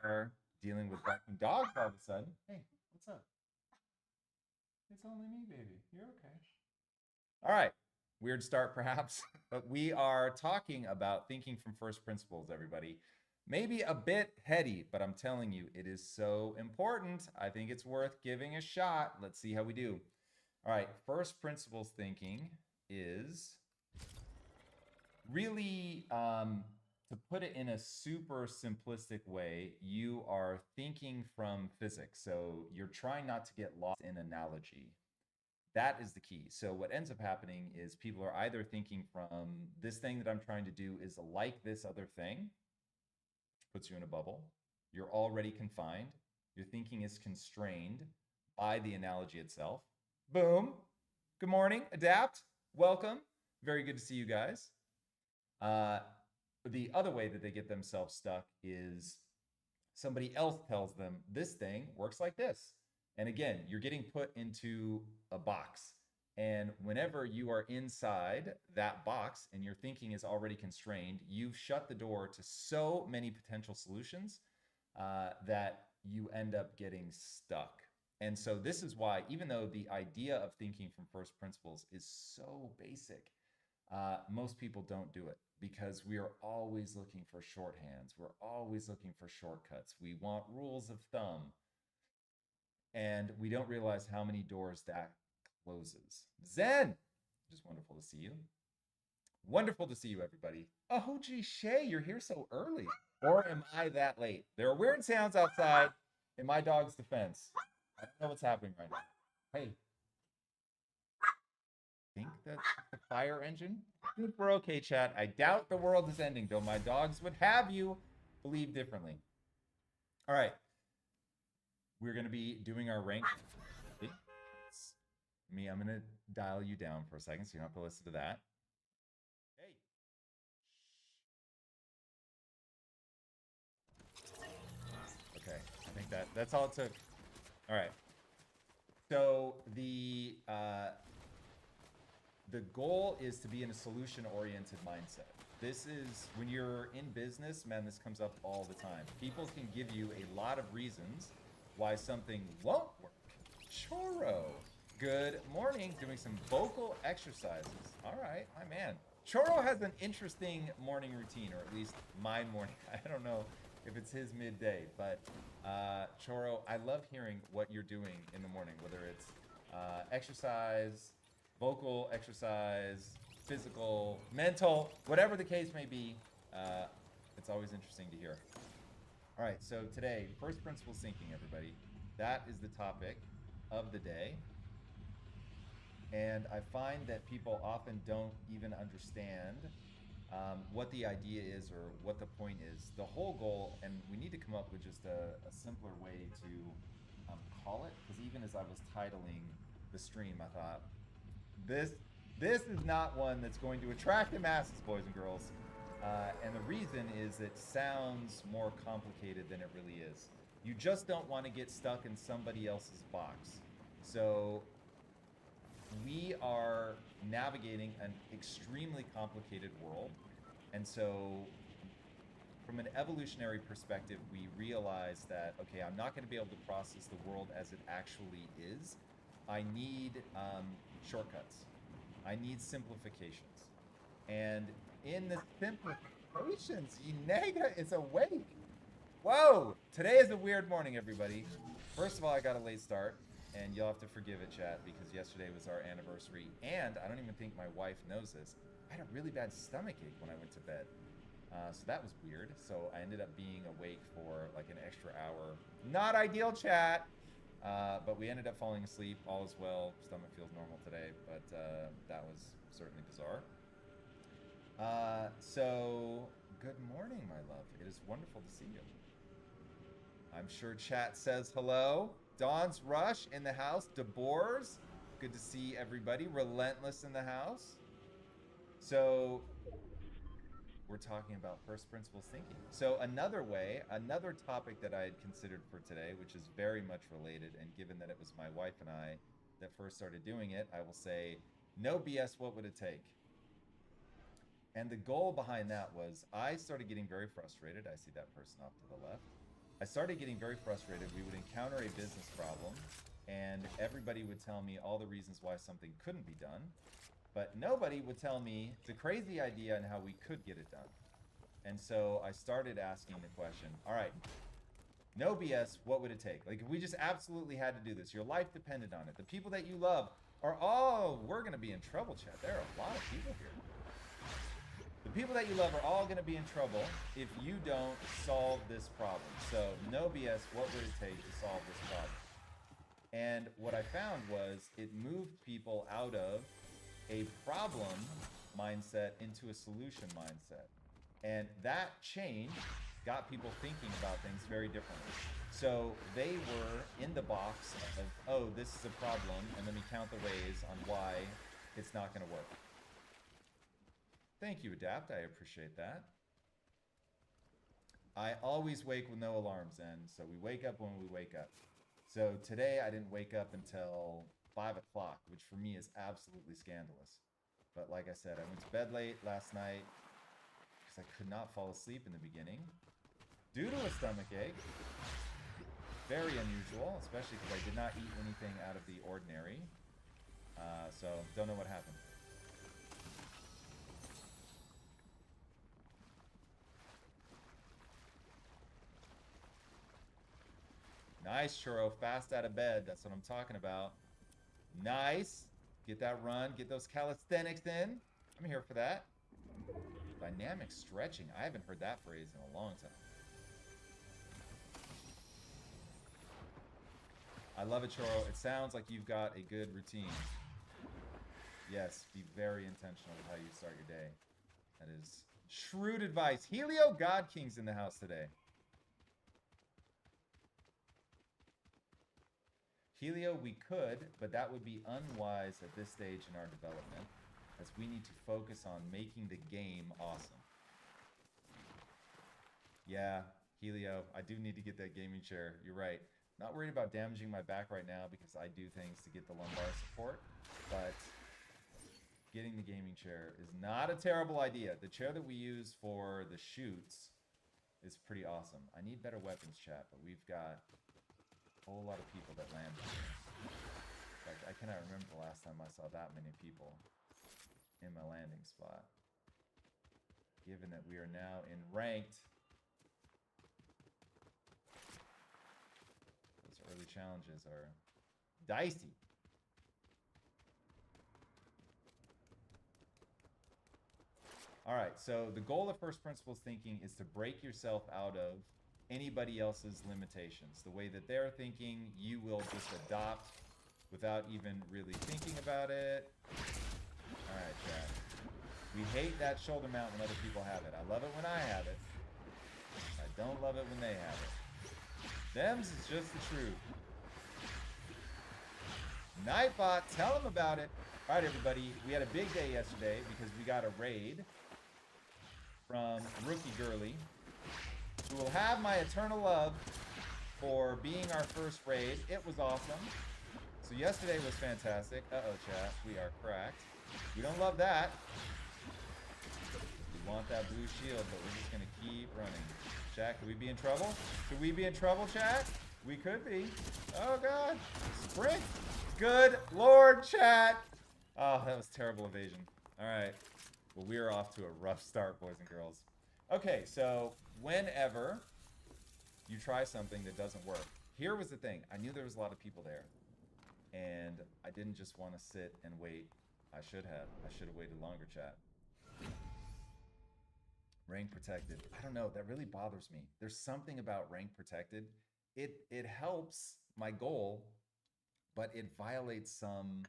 are dealing with barking dogs all of a sudden. Hey, what's up? It's only me, baby. You're okay. All right. Weird start, perhaps, but we are talking about thinking from first principles, everybody. Maybe a bit heady, but I'm telling you, it is so important. I think it's worth giving a shot. Let's see how we do. All right. First principles thinking is really, to put it in a super simplistic way, you are thinking from physics. So you're trying not to get lost in analogy. That is the key. So what ends up happening is people are either thinking from this thing that I'm trying to do is like this other thing, which puts you in a bubble. You're already confined. Your thinking is constrained by the analogy itself. Boom. Good morning. Adapt. Welcome. Very good to see you guys. Uh, the other way that they get themselves stuck is somebody else tells them this thing works like this. And again, you're getting put into a box. And whenever you are inside that box and your thinking is already constrained, you've shut the door to so many potential solutions that you end up getting stuck. And so, this is why, even though the idea of thinking from first principles is so basic, most people don't do it because we are always looking for shorthands. We're always looking for shortcuts. We want rules of thumb. And we don't realize how many doors that closes. Zen, just wonderful to see you. Wonderful to see you, everybody. Oh, gee, Shay, you're here so early. Or am I that late? There are weird sounds outside in my dog's defense. I don't know what's happening right now. Hey, think that's the fire engine? I think we're okay, chat. I doubt the world is ending, though my dogs would have you believe differently. All right. We're going to be doing our rank. Me, I'm going to dial you down for a second so you don't have to listen to that. Hey. Okay. I think that's all it took. All right. So the goal is to be in a solution-oriented mindset. This is when you're in business, man, this comes up all the time. People can give you a lot of reasons why something won't work. Choro, good morning. Doing some vocal exercises. All right, my man. Choro has an interesting morning routine, or at least my morning. I don't know if it's his midday, but Choro, I love hearing what you're doing in the morning, whether it's exercise, vocal exercise, physical, mental, whatever the case may be. It's always interesting to hear. All right, so today, first principles thinking, everybody. That is the topic of the day. And I find that people often don't even understand what the idea is or what the point is. The whole goal, and we need to come up with just a simpler way to call it, because even as I was titling the stream, I thought, this is not one that's going to attract the masses, boys and girls. And the reason is it sounds more complicated than it really is. You just don't want to get stuck in somebody else's box. So we are navigating an extremely complicated world. And so from an evolutionary perspective, we realize that, okay, I'm not going to be able to process the world as it actually is. I need shortcuts. I need simplifications. And in the simplifications, Inega is awake. Whoa! Today is a weird morning, everybody. First of all, I got a late start, and you'll have to forgive it, chat, because yesterday was our anniversary. And I don't even think my wife knows this. I had a really bad stomachache when I went to bed. So that was weird. So I ended up being awake for like an extra hour. Not ideal, chat. But we ended up falling asleep. All is well. Stomach feels normal today, but that was certainly bizarre. So good morning, my love. It is wonderful to see you. I'm sure chat says hello. Dawn's Rush in the house. DeBoers, good to see everybody. Relentless in the house. So we're talking about first principles thinking. So another way, another topic that I had considered for today, which is very much related, and given that it was my wife and I that first started doing it, I will say, no BS, what would it take? And the goal behind that was I started getting very frustrated. I see that person off to the left. I started getting very frustrated. We would encounter a business problem, and everybody would tell me all the reasons why something couldn't be done, but nobody would tell me the crazy idea and how we could get it done. And so I started asking the question, all right, no BS, what would it take? Like, if we just absolutely had to do this, your life depended on it. The people that you love are all, we're going to be in trouble, chat. There are a lot of people here. The people that you love are all going to be in trouble if you don't solve this problem. So, no BS, what would it take to solve this problem? And what I found was it moved people out of a problem mindset into a solution mindset. And that change got people thinking about things very differently. So they were in the box of, oh, this is a problem, and let me count the ways on why it's not going to work. Thank you, Adapt. I appreciate that. I always wake with no alarms in, so we wake up when we wake up. So today I didn't wake up until 5 o'clock, which for me is absolutely scandalous. But like I said, I went to bed late last night because I could not fall asleep in the beginning due to a stomach ache. Very unusual, especially because I did not eat anything out of the ordinary. So don't know what happened. Nice, Churro. Fast out of bed. That's what I'm talking about. Nice. Get that run. Get those calisthenics in. I'm here for that. Dynamic stretching. I haven't heard that phrase in a long time. I love it, Choro. It sounds like you've got a good routine. Yes, be very intentional with how you start your day. That is shrewd advice. Helio God King's in the house today. Helio, we could, but that would be unwise at this stage in our development, as we need to focus on making the game awesome. Yeah, Helio, I do need to get that gaming chair. You're right. Not worried about damaging my back right now because I do things to get the lumbar support, but getting the gaming chair is not a terrible idea. The chair that we use for the shoots is pretty awesome. I need better weapons, chat, but we've got a whole lot of people that land here. In fact, I cannot remember the last time I saw that many people in my landing spot. Given that we are now in ranked, those early challenges are dicey. All right, so the goal of first principles thinking is to break yourself out of anybody else's limitations. The way that they're thinking, you will just adopt without even really thinking about it. All right, Chad. We hate that shoulder mount when other people have it. I love it when I have it. I don't love it when they have it. Them's is just the truth. Nightbot, tell them about it. All right, everybody. We had a big day yesterday because we got a raid from Rookie Girly, who will have my eternal love for being our first raid. It was awesome. So yesterday was fantastic. Uh-oh, chat. We are cracked. We don't love that. We want that blue shield, but we're just going to keep running. Chat, could we be in trouble? Could we be in trouble, chat? We could be. Oh, God. Sprint. Good Lord, chat. Oh, that was terrible evasion. All right. Well, we are off to a rough start, boys and girls. Okay, so whenever you try something that doesn't work, here was the thing. I knew there was a lot of people there, and I didn't just want to sit and wait. I should have. I should have waited longer, chat. Rank protected. I don't know. That really bothers me. There's something about rank protected. It helps my goal, but it violates some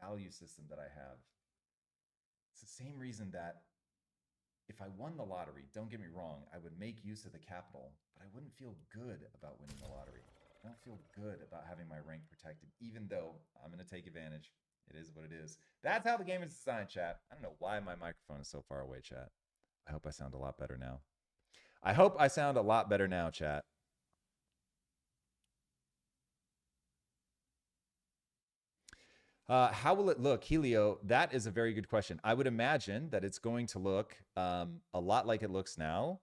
value system that I have. It's the same reason that if I won the lottery, don't get me wrong, I would make use of the capital, but I wouldn't feel good about winning the lottery. I don't feel good about having my rank protected, even though I'm going to take advantage. It is what it is. That's how the game is designed, chat. I don't know why my microphone is so far away, chat. I hope I sound a lot better now. I hope I sound a lot better now, chat. How will it look, Helio? That is a very good question. I would imagine that it's going to look a lot like it looks now,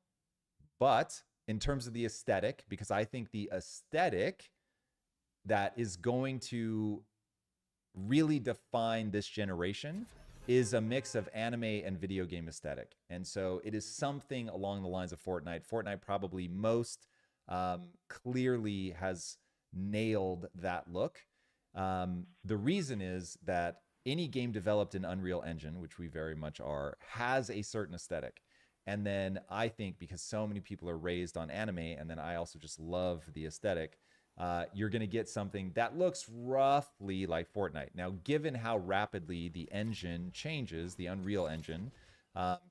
but in terms of the aesthetic, because I think the aesthetic that is going to really define this generation is a mix of anime and video game aesthetic. And so it is something along the lines of Fortnite. Fortnite probably most clearly has nailed that look. The reason is that any game developed in Unreal Engine, which we very much are, has a certain aesthetic. And then I think because so many people are raised on anime, and then I also just love the aesthetic, you're going to get something that looks roughly like Fortnite. Now, given how rapidly the engine changes, the Unreal Engine,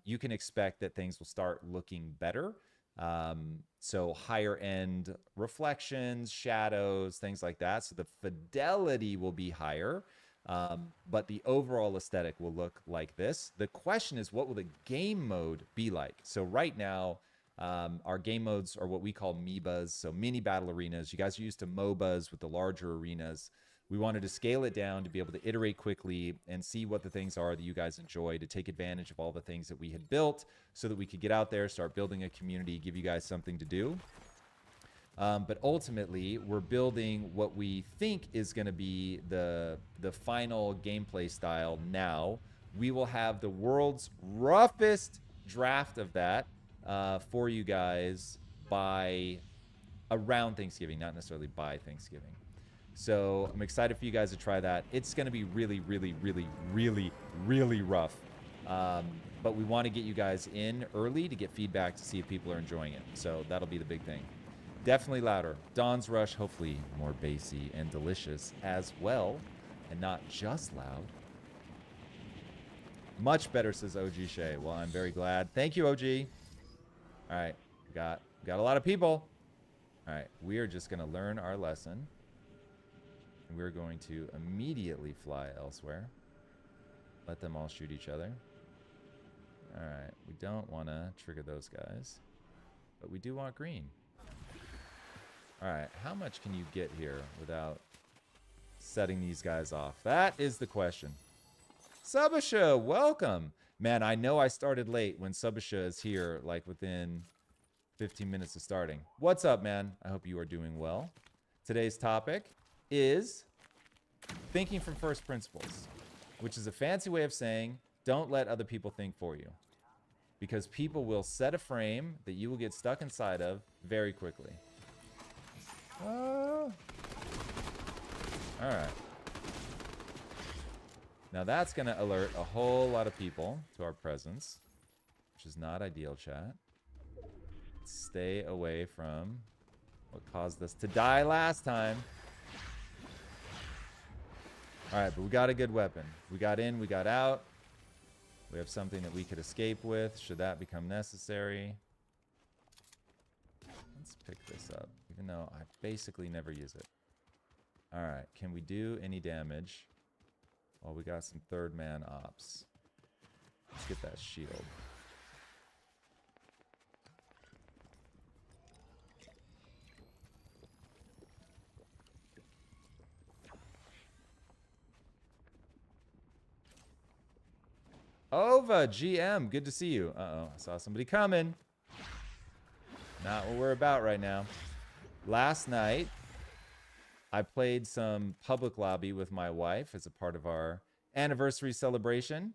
you can expect that things will start looking better. So higher end reflections, shadows, things like that. So the fidelity will be higher, but the overall aesthetic will look like this. The question is, what will the game mode be like? So right now, our game modes are what we call MIBAs, so mini battle arenas. You guys are used to MOBAs with the larger arenas. We wanted to scale it down to be able to iterate quickly and see what the things are that you guys enjoy, to take advantage of all the things that we had built so that we could get out there, start building a community, give you guys something to do. But ultimately, we're building what we think is going to be the final gameplay style now. We will have the world's roughest draft of that for you guys by around Thanksgiving, not necessarily by Thanksgiving. So I'm excited for you guys to try that. It's going to be really, really, really, really, really rough. But we want to get you guys in early to get feedback to see if people are enjoying it. So that'll be the big thing. Definitely louder. Dawn's Rush, hopefully more bassy and delicious as well, and not just loud. Much better, says OG Shay. Well, I'm very glad. Thank you, OG. All right, we got a lot of people. All right, we are just going to learn our lesson. And we're going to immediately fly elsewhere. Let them all shoot each other. All right, we don't want to trigger those guys, but we do want green. All right, how much can you get here without setting these guys off? That is the question. Subasha, welcome. Man, I know I started late when Subasha is here, like within 15 minutes of starting. What's up, man? I hope you are doing well. Today's topic is thinking from first principles, which is a fancy way of saying don't let other people think for you. Because people will set a frame that you will get stuck inside of very quickly. All right. Now that's going to alert a whole lot of people to our presence, which is not ideal, chat. Stay away from what caused us to die last time. All right, but we got a good weapon. We got in, we got out. We have something that we could escape with, should that become necessary. Let's pick this up, even though I basically never use it. All right, can we do any damage? Well, we got some third man ops. Let's get that shield. Ova, GM, good to see you. Uh-oh, I saw somebody coming. Not what we're about right now. Last night, I played some public lobby with my wife as a part of our anniversary celebration.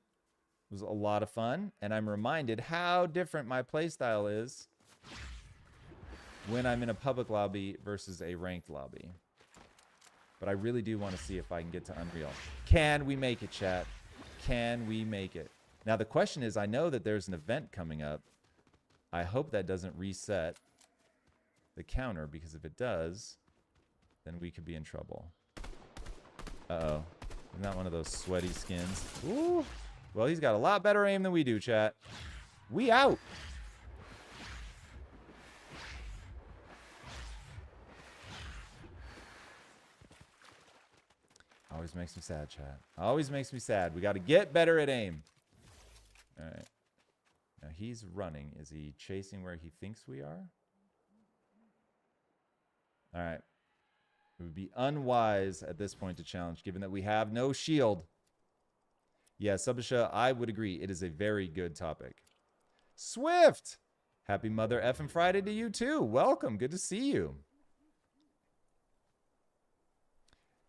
It was a lot of fun, and I'm reminded how different my playstyle is when I'm in a public lobby versus a ranked lobby. But I really do want to see if I can get to Unreal. Can we make it, chat? Can we make it? Now, the question is, I know that there's an event coming up. I hope that doesn't reset the counter, because if it does, then we could be in trouble. Uh-oh. Isn't that one of those sweaty skins? Ooh. Well, he's got a lot better aim than we do, chat. We out. Always makes me sad, chat. Always makes me sad. We got to get better at aim. All right. Now he's running. Is he chasing where he thinks we are? All right. It would be unwise at this point to challenge, given that we have no shield. Yeah, Subasha, I would agree. It is a very good topic. Swift! Happy Mother Effing Friday to you too. Welcome. Good to see you.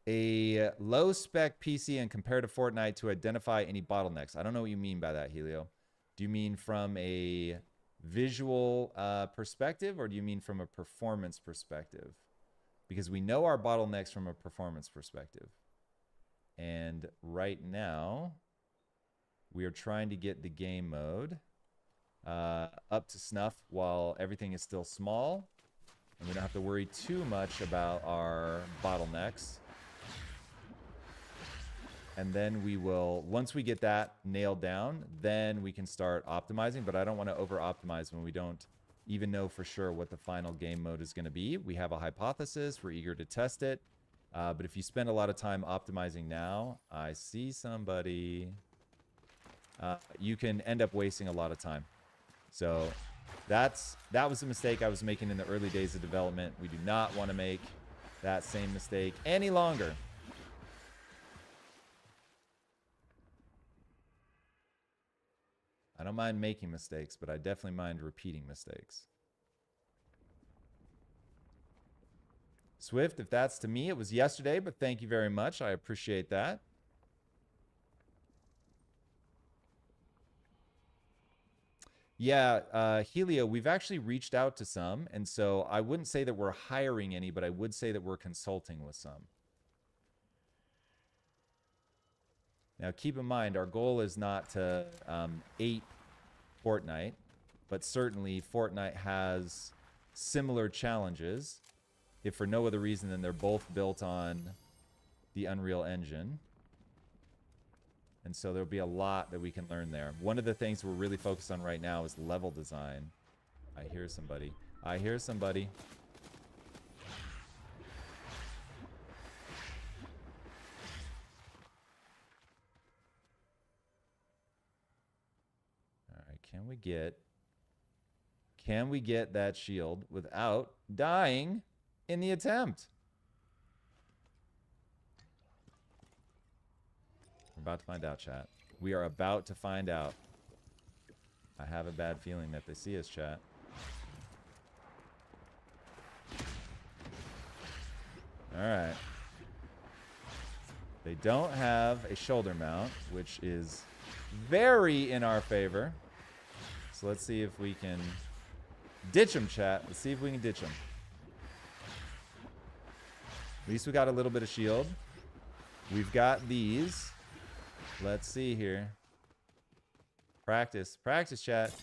A low spec PC and compare to Fortnite to identify any bottlenecks. I don't know what you mean by that, Helio. Do you mean from a visual perspective, or do you mean from a performance perspective? Because we know our bottlenecks from a performance perspective. And right now, we are trying to get the game mode up to snuff while everything is still small. And we don't have to worry too much about our bottlenecks. And then we will, once we get that nailed down, then we can start optimizing. But I don't want to over-optimize when we don't even know for sure what the final game mode is going to be. We have a hypothesis. We're eager to test it. But if you spend a lot of time optimizing now, I see somebody, you can end up wasting a lot of time. So that was a mistake I was making in the early days of development. We do not want to make that same mistake any longer. I don't mind making mistakes, but I definitely mind repeating mistakes. Swift, if that's to me, it was yesterday, but thank you very much. I appreciate that. Yeah, Helio, we've actually reached out to some, and so I wouldn't say that we're hiring any, but I would say that we're consulting with some. Now, keep in mind, our goal is not to ape Fortnite, but certainly Fortnite has similar challenges, if for no other reason than they're both built on the Unreal Engine. And so there'll be a lot that we can learn there. One of the things we're really focused on right now is level design. I hear somebody. I hear somebody. All right, can we get that shield without dying in the attempt? We're about to find out, chat. We are about to find out. I have a bad feeling that they see us, chat. All right. They don't have a shoulder mount, which is very in our favor. So let's see if we can ditch them, chat. Let's see if we can ditch them. At least we got a little bit of shield. We've got these. Let's see here. Practice. Practice, chat.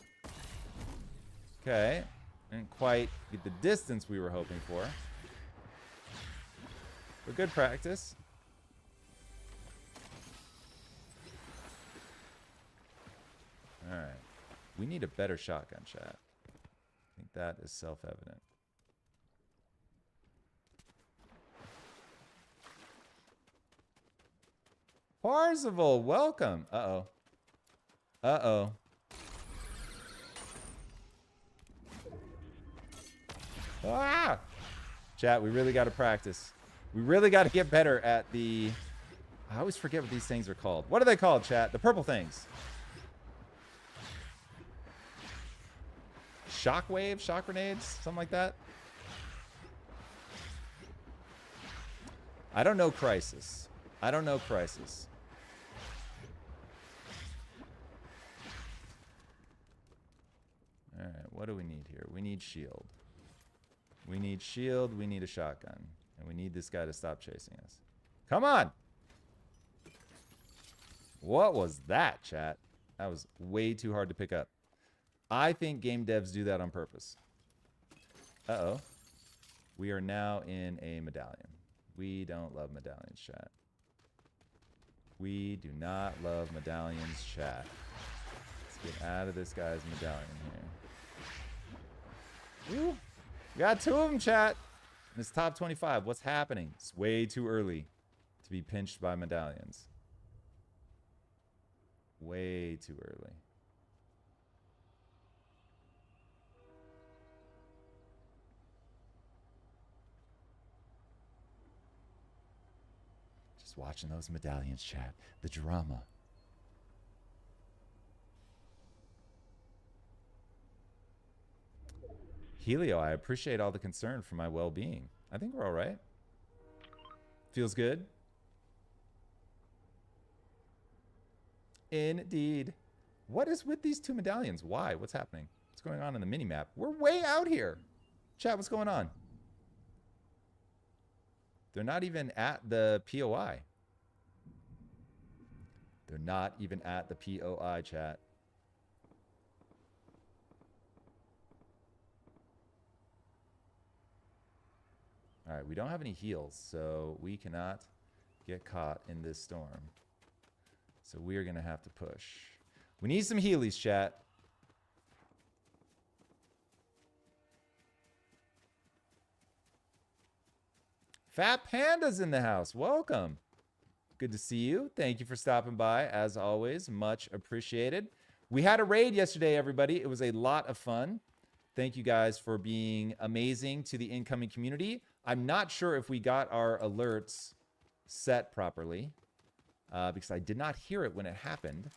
Okay. Didn't quite get the distance we were hoping for. But good practice. Alright. We need a better shotgun, chat. I think that is self-evident. Parzival, welcome. Uh-oh. Uh-oh. Ah! Chat, we really got to practice. We really got to get better at the... I always forget what these things are called. What are they called, chat? The purple things. Shockwave? Shock grenades? Something like that? I don't know Crisis. I don't know Crisis. Alright, what do we need here? We need shield. We need shield, we need a shotgun. And we need this guy to stop chasing us. Come on! What was that, chat? That was way too hard to pick up. I think game devs do that on purpose. Uh-oh. We are now in a medallion. We don't love medallions, chat. We do not love medallions, chat. Let's get out of this guy's medallion here. Ooh. We got 2 of them, chat. In this top 25. What's happening? It's way too early to be pinched by medallions. Way too early. Just watching those medallions, chat. The drama. Helio, I appreciate all the concern for my well-being. I think we're all right. Feels good. Indeed. What is with these 2 medallions? Why? What's happening? What's going on in the mini-map? We're way out here. Chat, what's going on? They're not even at the POI. They're not even at the POI, chat. All right, we don't have any heals, so we cannot get caught in this storm. So we are going to have to push. We need some Heelys, chat. Fat Panda's in the house. Welcome. Good to see you. Thank you for stopping by, as always. Much appreciated. We had a raid yesterday, everybody. It was a lot of fun. Thank you guys for being amazing to the incoming community. I'm not sure if we got our alerts set properly because I did not hear it when it happened.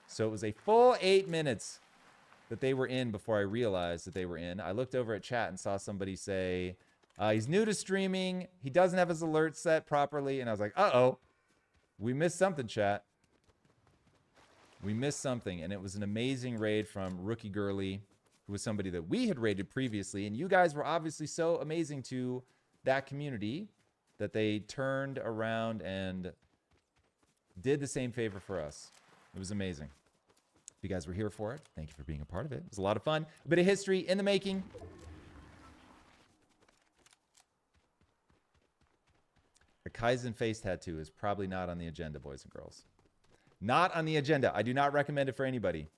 So it was a full 8 minutes that they were in before I realized that they were in. I looked over at chat and saw somebody say, he's new to streaming. He doesn't have his alerts set properly. And I was like, uh-oh, we missed something, chat. We missed something. And it was an amazing raid from Rookie Girly, who was somebody that we had raided previously. And you guys were obviously so amazing to that community that they turned around and did the same favor for us. It was amazing. If you guys were here for it, thank you for being a part of it. It was a lot of fun. A bit of history in the making. A Kyzen face tattoo is probably not on the agenda, boys and girls. Not on the agenda. I do not recommend it for anybody.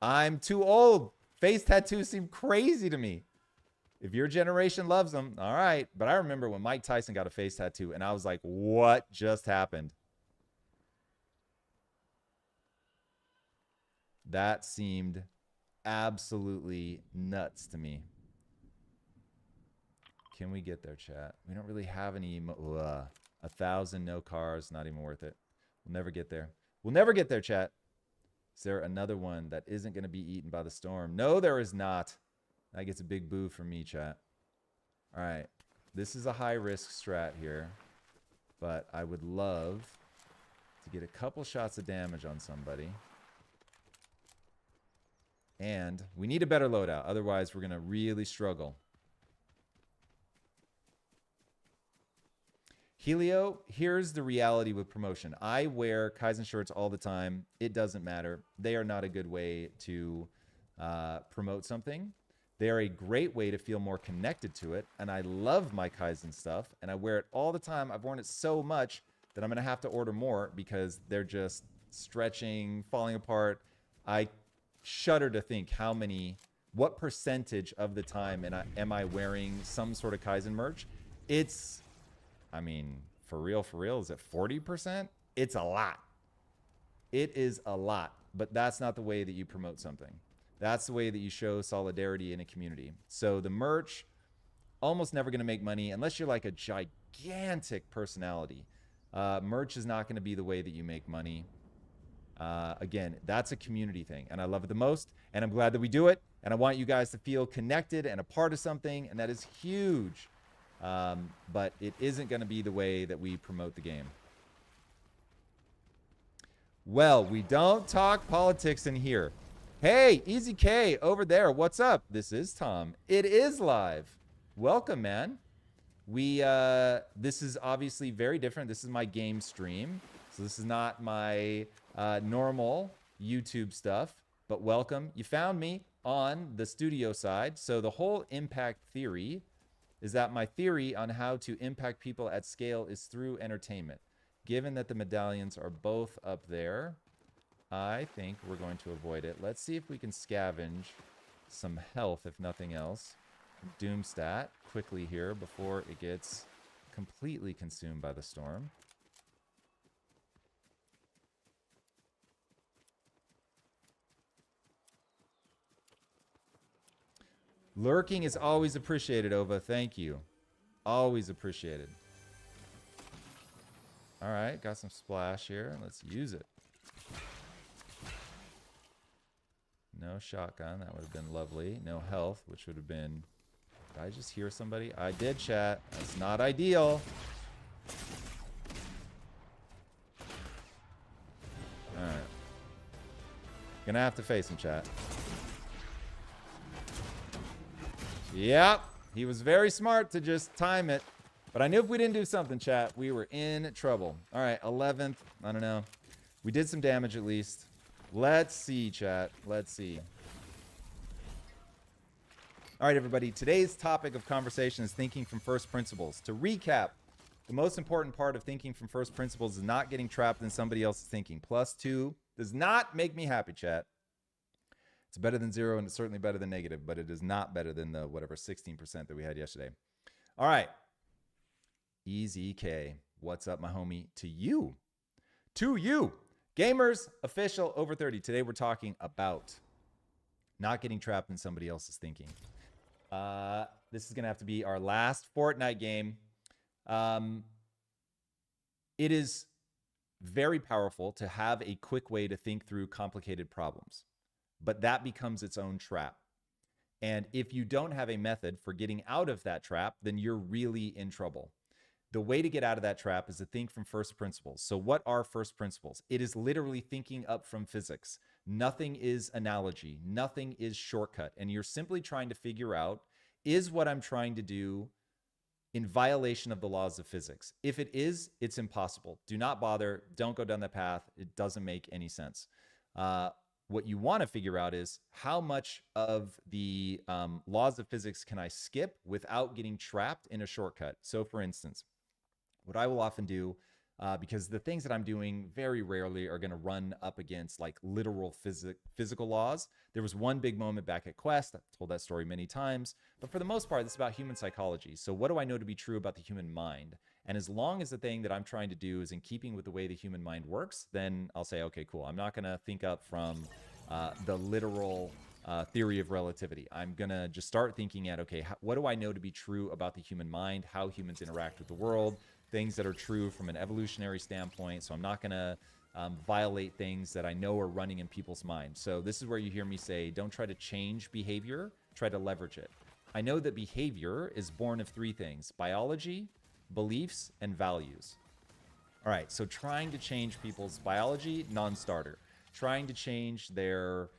I'm too old. Face tattoos seem crazy to me. If your generation loves them, all right. But I remember when Mike Tyson got a face tattoo, and I was like, what just happened? That seemed absolutely nuts to me. Can we get there, chat? We don't really have any... 1,000 no cars, not even worth it. We'll never get there. We'll never get there, chat. Is there another one that isn't going to be eaten by the storm? No, there is not. That gets a big boo from me, chat. All right. This is a high-risk strat here. But I would love to get a couple shots of damage on somebody. And we need a better loadout. Otherwise, we're going to really struggle. Helio, here's the reality with promotion. I wear Kyzen shirts all the time. It doesn't matter. They are not a good way to promote something. They are a great way to feel more connected to it. And I love my Kyzen stuff. And I wear it all the time. I've worn it so much that I'm going to have to order more because they're just stretching, falling apart. I shudder to think what percentage of the time am I wearing some sort of Kyzen merch. It's... I mean, for real, is it 40%? It's a lot. It is a lot, but that's not the way that you promote something. That's the way that you show solidarity in a community. So the merch, almost never going to make money unless you're like a gigantic personality. Merch is not going to be the way that you make money. Again, that's a community thing, and I love it the most, and I'm glad that we do it, and I want you guys to feel connected and a part of something, and that is huge. But it isn't going to be the way that we promote the game. Well, we don't talk politics in here. Hey, Easy K over there. What's up? This is Tom. It is live. Welcome, man. This is obviously very different. This is my game stream. So this is not my normal YouTube stuff, but welcome. You found me on the studio side. So the whole impact theory is that my theory on how to impact people at scale is through entertainment. Given that the medallions are both up there, I think we're going to avoid it. Let's see if we can scavenge some health, if nothing else. Doomstat quickly here before it gets completely consumed by the storm. Lurking is always appreciated, Ova. Thank you. Always appreciated. All right, got some splash here. Let's use it. No shotgun. That would have been lovely. No health, which would have been Did I just hear somebody? I did, chat. That's not ideal. All right. Gonna have to face him, chat. Yep. He was very smart to just time it. But I knew if we didn't do something, chat, we were in trouble. All right, 11th. I don't know. We did some damage at least. Let's see, chat. Let's see. All right, everybody. Today's topic of conversation is thinking from first principles. To recap, the most important part of thinking from first principles is not getting trapped in somebody else's thinking. +2 does not make me happy, chat. It's better than 0, and it's certainly better than negative, but it is not better than the whatever 16% that we had yesterday. All right. Easy K. What's up, my homie? To you. To you. Gamers, official, over 30. Today we're talking about not getting trapped in somebody else's thinking. This is going to have to be our last Fortnite game. It is very powerful to have a quick way to think through complicated problems, but that becomes its own trap. And if you don't have a method for getting out of that trap, then you're really in trouble. The way to get out of that trap is to think from first principles. So what are first principles? It is literally thinking up from physics. Nothing is analogy. Nothing is shortcut. And you're simply trying to figure out, is what I'm trying to do in violation of the laws of physics? If it is, it's impossible. Do not bother. Don't go down that path. It doesn't make any sense. What you want to figure out is how much of the laws of physics can I skip without getting trapped in a shortcut? So for instance, what I will often do, because the things that I'm doing very rarely are going to run up against like literal physical laws. There was one big moment back at Quest. I've told that story many times. But for the most part, it's about human psychology. So what do I know to be true about the human mind? And as long as the thing that I'm trying to do is in keeping with the way the human mind works, then I'll say, okay, cool. I'm not going to think up from the literal theory of relativity. I'm going to just start thinking at, okay, what do I know to be true about the human mind, how humans interact with the world, things that are true from an evolutionary standpoint. So I'm not going to violate things that I know are running in people's minds. So this is where you hear me say, don't try to change behavior, try to leverage it. I know that behavior is born of 3 things: biology, beliefs, and values. All right, so trying to change people's biology, non-starter. Trying to change their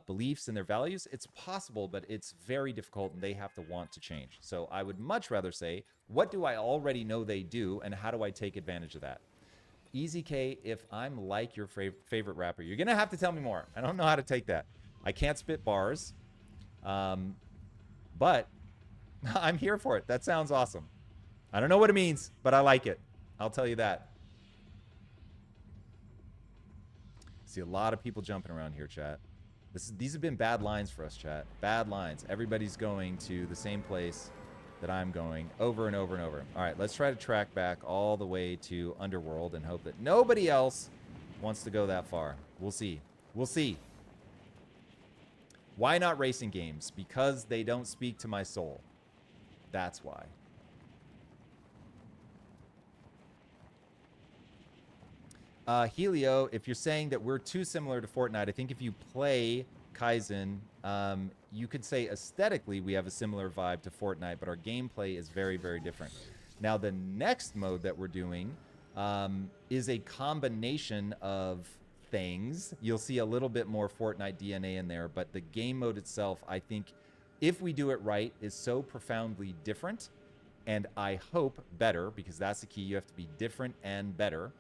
beliefs and their values, it's possible, but it's very difficult and they have to want to change. So I would much rather say, what do I already know they do and how do I take advantage of that? Easy K, if I'm like your favorite rapper, you're going to have to tell me more. I don't know how to take that. I can't spit bars, but I'm here for it. That sounds awesome. I don't know what it means, but I like it. I'll tell you that. See a lot of people jumping around here, chat. These have been bad lines for us, chat. Bad lines. Everybody's going to the same place that I'm going over and over and over. All right, let's try to track back all the way to Underworld and hope that nobody else wants to go that far. We'll see. We'll see. Why not racing games? Because they don't speak to my soul. That's why. Helio, if you're saying that we're too similar to Fortnite, I think if you play Kyzen, you could say aesthetically we have a similar vibe to Fortnite, but our gameplay is very, very different. Now, the next mode that we're doing is a combination of things. You'll see a little bit more Fortnite DNA in there, but the game mode itself, I think, if we do it right, is so profoundly different, and I hope better, because that's the key. You have to be different and better.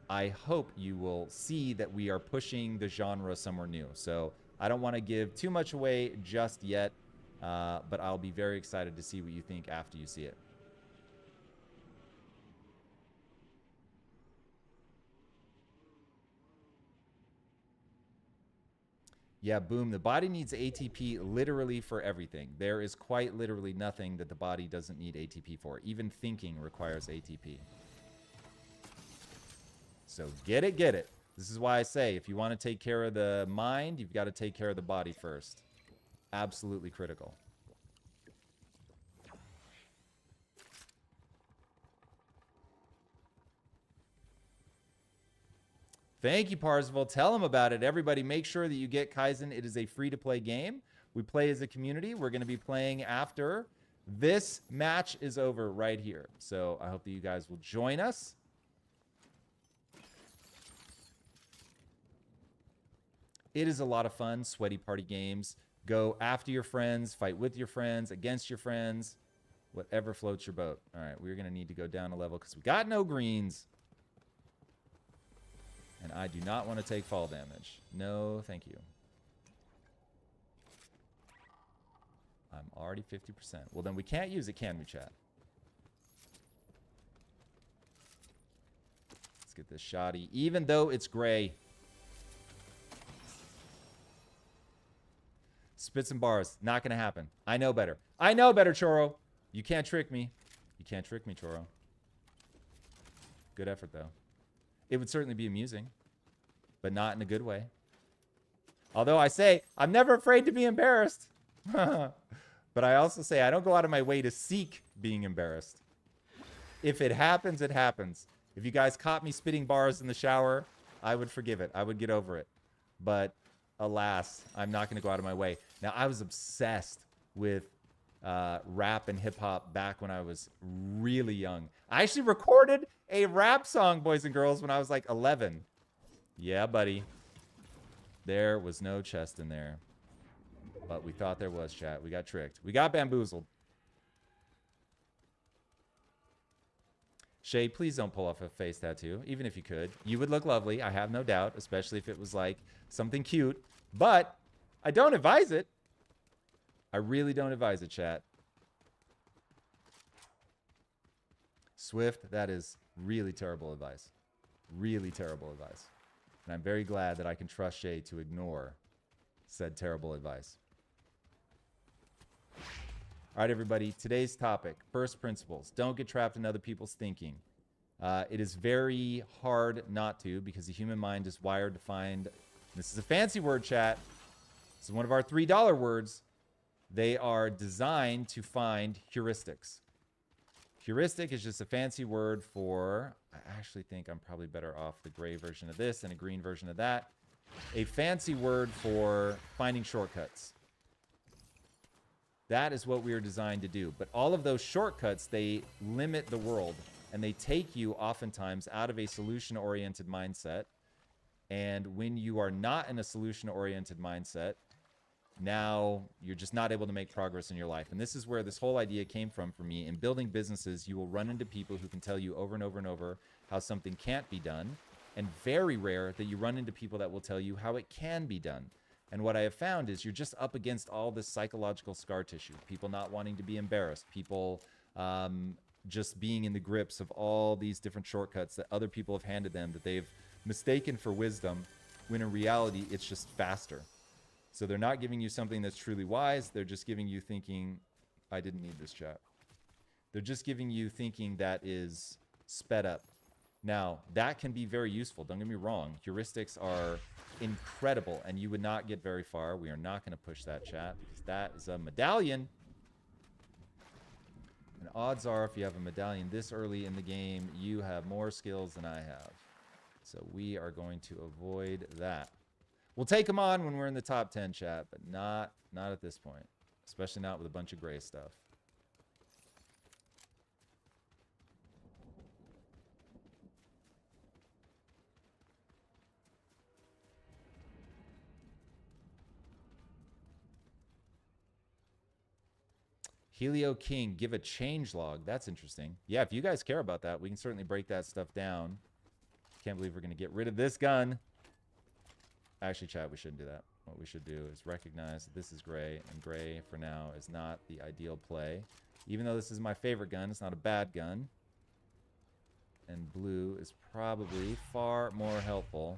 I hope you will see that we are pushing the genre somewhere new. So I don't want to give too much away just yet, but I'll be very excited to see what you think after you see it. Yeah, boom. The body needs ATP literally for everything. There is quite literally nothing that the body doesn't need ATP for. Even thinking requires ATP. So get it, get it. This is why I say if you want to take care of the mind, you've got to take care of the body first. Absolutely critical. Thank you, Parzival. Tell them about it. Everybody, make sure that you get Kyzen. It is a free-to-play game. We play as a community. We're going to be playing after this match is over right here. So I hope that you guys will join us. It is a lot of fun, sweaty party games. Go after your friends, fight with your friends, against your friends, whatever floats your boat. All right, we're going to need to go down a level because we got no greens. And I do not want to take fall damage. No, thank you. I'm already 50%. Well, then we can't use it, can we, chat? Let's get this shoddy, even though it's gray. Spits and bars, not going to happen. I know better. I know better, Choro. You can't trick me. You can't trick me, Choro. Good effort, though. It would certainly be amusing, but not in a good way. Although I say, I'm never afraid to be embarrassed. But I also say, I don't go out of my way to seek being embarrassed. If it happens, it happens. If you guys caught me spitting bars in the shower, I would forgive it. I would get over it. But alas, I'm not going to go out of my way. Now, I was obsessed with rap and hip-hop back when I was really young. I actually recorded a rap song, boys and girls, when I was like 11. Yeah, buddy. There was no chest in there. But we thought there was, chat. We got tricked. We got bamboozled. Shay, please don't pull off a face tattoo. Even if you could. You would look lovely, I have no doubt. Especially if it was like something cute. But I don't advise it. I really don't advise it, chat. Swift, that is really terrible advice. Really terrible advice. And I'm very glad that I can trust Shay to ignore said terrible advice. All right, everybody. Today's topic, first principles. Don't get trapped in other people's thinking. It is very hard not to because the human mind is wired to find... This is a fancy word, chat. This is one of our $3 words. They are designed to find heuristics. Heuristic is just a fancy word for... I actually think I'm probably better off the gray version of this and a green version of that. A fancy word for finding shortcuts. That is what we are designed to do. But all of those shortcuts, they limit the world. And they take you oftentimes out of a solution-oriented mindset. And when you are not in a solution-oriented mindset, now you're just not able to make progress in your life. And this is where this whole idea came from for me. In building businesses, you will run into people who can tell you over and over and over how something can't be done. And very rare that you run into people that will tell you how it can be done. And what I have found is you're just up against all this psychological scar tissue. People not wanting to be embarrassed. People just being in the grips of all these different shortcuts that other people have handed them that they've mistaken for wisdom, when in reality, it's just faster. So they're not giving you something that's truly wise. They're just giving you thinking, I didn't need this, chat. They're just giving you thinking that is sped up. Now, that can be very useful. Don't get me wrong. Heuristics are incredible, and you would not get very far. We are not going to push that, chat, because that is a medallion. And odds are, if you have a medallion this early in the game, you have more skills than I have. So we are going to avoid that. We'll take them on when we're in the top 10, chat, but not at this point. Especially not with a bunch of gray stuff. Helio King, give a change log. That's interesting. Yeah, if you guys care about that, we can certainly break that stuff down. Can't believe we're going to get rid of this gun. Actually, chat, we shouldn't do that. What we should do is recognize that this is gray, and gray, for now, is not the ideal play. Even though this is my favorite gun, it's not a bad gun. And blue is probably far more helpful.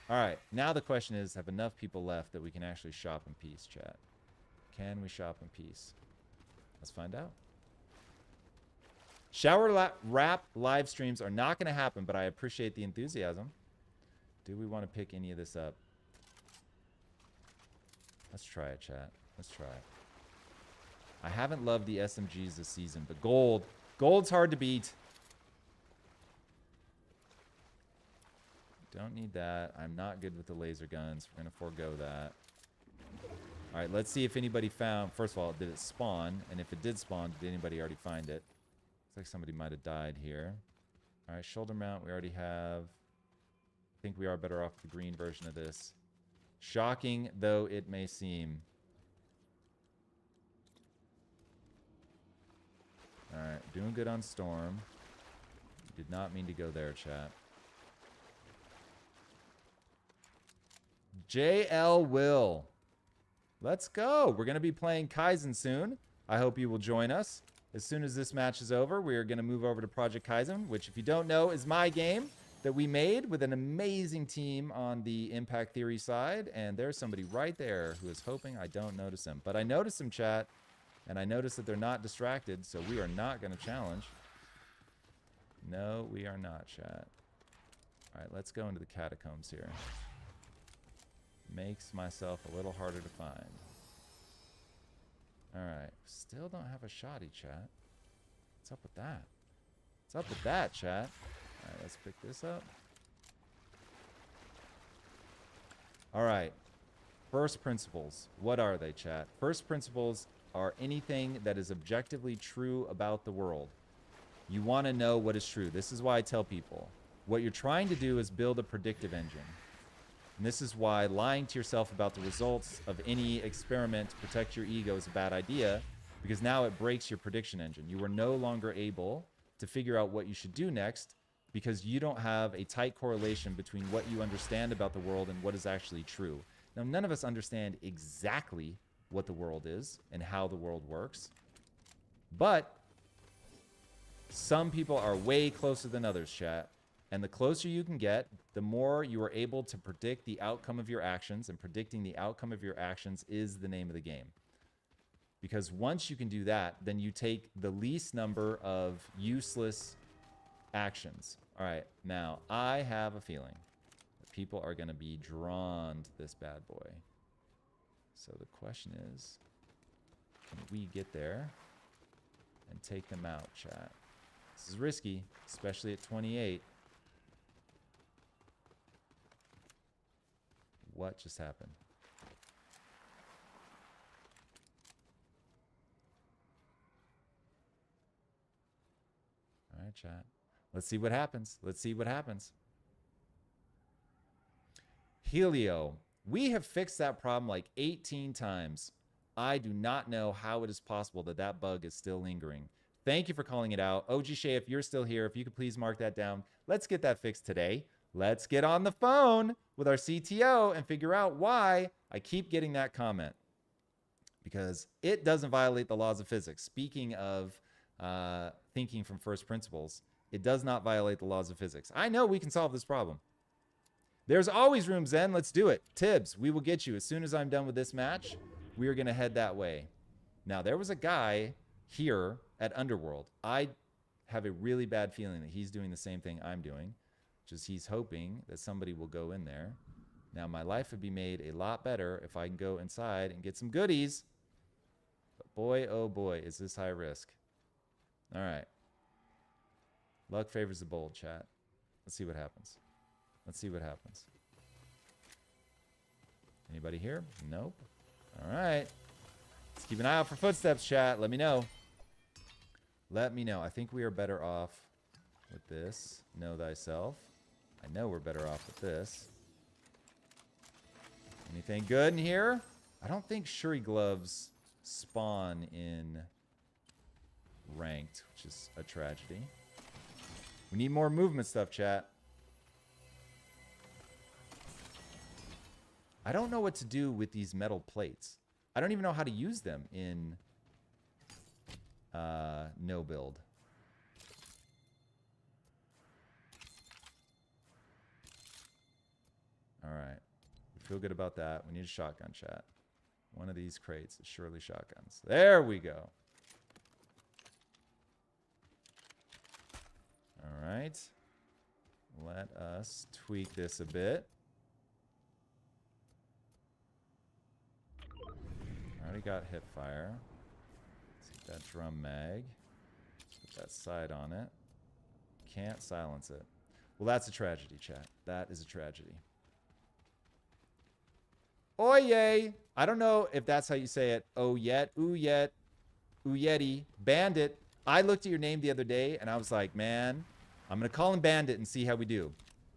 All right, now the question is, have enough people left that we can actually shop in peace, chat? Can we shop in peace? Let's find out. Shower rap live streams are not going to happen, but I appreciate the enthusiasm. Do we want to pick any of this up? Let's try it, chat. Let's try it. I haven't loved the SMGs this season, but gold. Gold's hard to beat. Don't need that. I'm not good with the laser guns. We're going to forego that. All right, let's see if anybody found... First of all, did it spawn? And if it did spawn, did anybody already find it? Looks like somebody might have died here. All right, shoulder mount we already have. I think we are better off with the green version of this. Shocking though it may seem. All right, doing good on Storm. Did not mean to go there, chat. JL Will. Let's go. We're going to be playing Kyzen soon. I hope you will join us. As soon as this match is over, we are going to move over to Project Kyzen, which, if you don't know, is my game that we made with an amazing team on the Impact Theory side. And there's somebody right there who is hoping I don't notice him. But I noticed him, chat, and I noticed that they're not distracted, so we are not going to challenge. No, we are not, chat. All right, let's go into the catacombs here. Makes myself a little harder to find. All right, still don't have a shoddy, chat. What's up with that? What's up with that, chat? All right, let's pick this up. All right, first principles. What are they, chat? First principles are anything that is objectively true about the world. You want to know what is true. This is why I tell people, what you're trying to do is build a predictive engine. And this is why lying to yourself about the results of any experiment to protect your ego is a bad idea, because now it breaks your prediction engine. You are no longer able to figure out what you should do next because you don't have a tight correlation between what you understand about the world and what is actually true. Now, none of us understand exactly what the world is and how the world works, but some people are way closer than others, chat. And the closer you can get, the more you are able to predict the outcome of your actions, and predicting the outcome of your actions is the name of the game. Because once you can do that, then you take the least number of useless actions. All right, now I have a feeling that people are going to be drawn to this bad boy. So the question is, can we get there and take them out, chat? This is risky, especially at 28. What just happened? All right, chat. Let's see what happens. Let's see what happens. Helio. We have fixed that problem like 18 times. I do not know how it is possible that that bug is still lingering. Thank you for calling it out. OG Shay, if you're still here, if you could please mark that down. Let's get that fixed today. Let's get on the phone with our CTO and figure out why I keep getting that comment. Because it doesn't violate the laws of physics. Speaking of thinking from first principles, it does not violate the laws of physics. I know we can solve this problem. There's always room, Zen. Let's do it. Tibbs, we will get you. As soon as I'm done with this match, we are going to head that way. Now, there was a guy here at Underworld. I have a really bad feeling that he's doing the same thing I'm doing. Just he's hoping that somebody will go in there. Now, my life would be made a lot better if I can go inside and get some goodies. But boy, oh boy, is this high risk. All right. Luck favors the bold, chat. Let's see what happens. Let's see what happens. Anybody here? Nope. All right. Let's keep an eye out for footsteps, chat. Let me know. Let me know. I think we are better off with this. Know thyself. I know we're better off with this. Anything good in here? I don't think Shuri gloves spawn in ranked, which is a tragedy. We need more movement stuff, chat. I don't know what to do with these metal plates. I don't even know how to use them in no build. All right. We feel good about that. We need a shotgun, chat. One of these crates is surely shotguns. There we go. All right. Let us tweak this a bit. Already got hip fire. Let's get that drum mag. Put that sight on it. Can't silence it. Well, that's a tragedy, chat. That is a tragedy. Oye. I don't know if that's how you say it. Oh, yet. Ooh, yet. Ooh, yeti. Bandit. I looked at your name the other day and I was like, man, I'm going to call him Bandit and see how we do.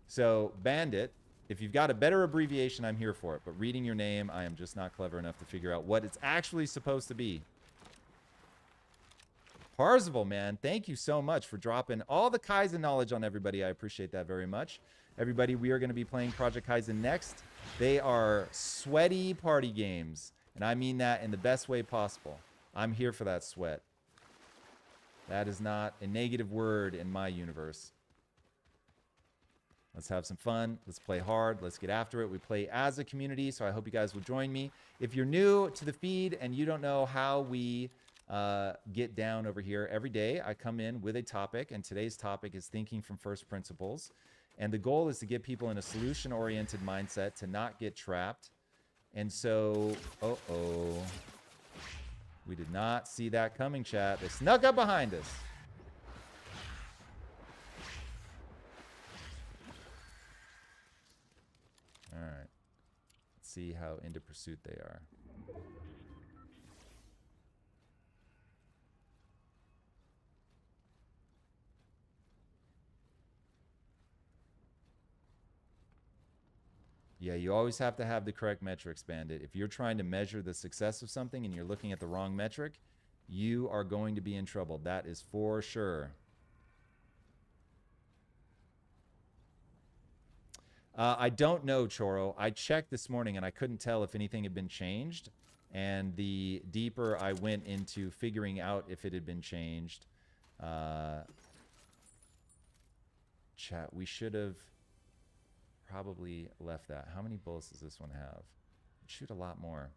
So, Bandit, if you've got a better abbreviation, I'm here for it. But reading your name, I am just not clever enough to figure out what it's actually supposed to be. Parzival, man, thank you so much for dropping all the Kyzen knowledge on everybody. I appreciate that very much. Everybody, we are going to be playing Project Kyzen next. They are sweaty party games, and I mean that in the best way possible. I'm here for that sweat. That is not a negative word in my universe. Let's have some fun. Let's play hard. Let's get after it. We play as a community, so I hope you guys will join me. If you're new to the feed and you don't know how we get down over here, every day I come in with a topic, and today's topic is thinking from first principles. And the goal is to get people in a solution-oriented mindset to not get trapped. And so, we did not see that coming, chat. They snuck up behind us. All right. Let's see how into pursuit they are. Yeah, you always have to have the correct metrics, Bandit. If you're trying to measure the success of something and you're looking at the wrong metric, you are going to be in trouble. That is for sure. I don't know, Choro. I checked this morning and I couldn't tell if anything had been changed. And the deeper I went into figuring out if it had been changed, chat, we should have probably left that. How many bullets does this one have? Shoot a lot more.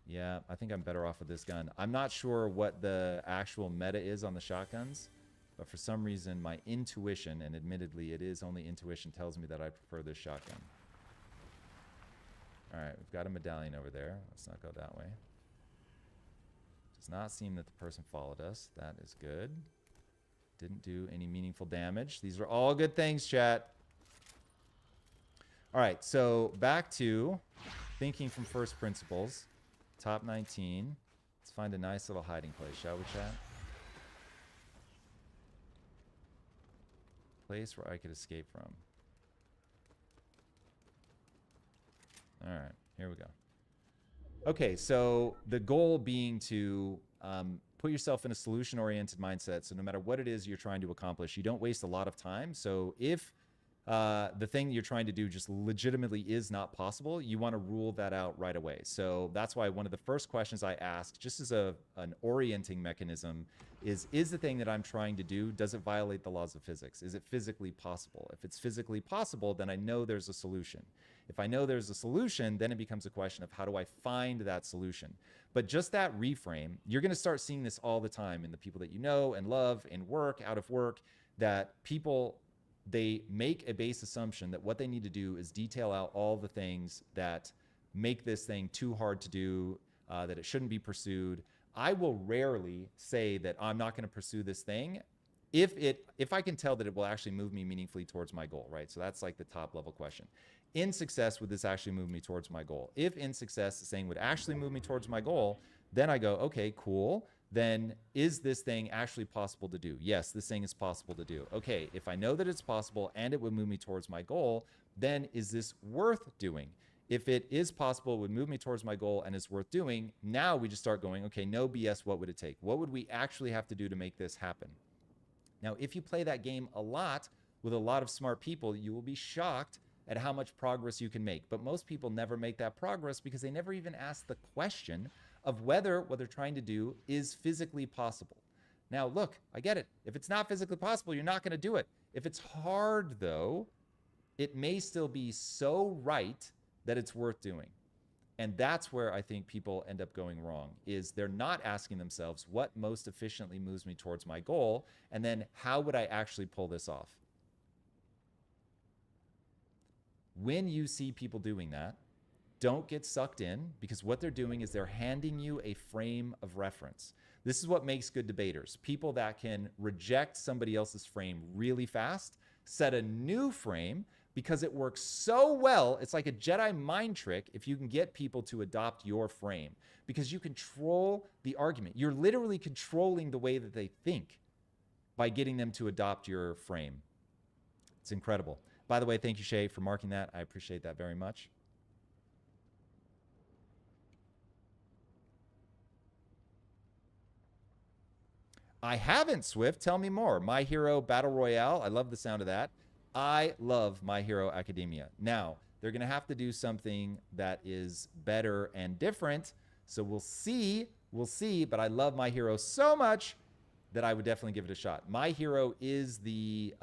Yeah, I think I'm better off with this gun. I'm not sure what the actual meta is on the shotguns, but for some reason my intuition, and admittedly it is only intuition, tells me that I prefer this shotgun. All right, we've got a medallion over there. Let's not go that way. Does not seem that the person followed us. That is good. Didn't do any meaningful damage. These are all good things, chat. All right, so back to thinking from first principles. Top 19. Let's find a nice little hiding place, shall we, chat? Place where I could escape from. All right, here we go. Okay, so the goal being to put yourself in a solution-oriented mindset. So no matter what it is you're trying to accomplish, you don't waste a lot of time. So if the thing you're trying to do just legitimately is not possible, you want to rule that out right away. So that's why one of the first questions I ask, just as an orienting mechanism, is the thing that I'm trying to do, does it violate the laws of physics? Is it physically possible? If it's physically possible, then I know there's a solution. If I know there's a solution, then it becomes a question of how do I find that solution? But just that reframe, you're going to start seeing this all the time in the people that you know and love, in work, out of work, that people, they make a base assumption that what they need to do is detail out all the things that make this thing too hard to do, that it shouldn't be pursued. I will rarely say that I'm not going to pursue this thing if I can tell that it will actually move me meaningfully towards my goal, right? So that's like the top level question. In success, would this actually move me towards my goal? If in success, the thing would actually move me towards my goal, then I go, okay, cool. Then is this thing actually possible to do? Yes, this thing is possible to do. Okay, if I know that it's possible and it would move me towards my goal, then is this worth doing? If it is possible, it would move me towards my goal and is worth doing, now we just start going, okay, no BS, what would it take? What would we actually have to do to make this happen? Now, if you play that game a lot with a lot of smart people, you will be shocked at how much progress you can make. But most people never make that progress because they never even ask the question of whether what they're trying to do is physically possible. Now, look, I get it. If it's not physically possible, you're not going to do it. If it's hard, though, it may still be so right that it's worth doing. And that's where I think people end up going wrong, is they're not asking themselves what most efficiently moves me towards my goal, and then how would I actually pull this off? When you see people doing that, don't get sucked in, because what they're doing is they're handing you a frame of reference. This is what makes good debaters. People that can reject somebody else's frame really fast, set a new frame, because it works so well. It's like a Jedi mind trick if you can get people to adopt your frame, because you control the argument. You're literally controlling the way that they think by getting them to adopt your frame. It's incredible. By the way, thank you, Shay, for marking that. I appreciate that very much. I haven't, Swift. Tell me more. My Hero Battle Royale. I love the sound of that. I love My Hero Academia. Now, they're going to have to do something that is better and different. So we'll see. We'll see. But I love My Hero so much that I would definitely give it a shot. My Hero is the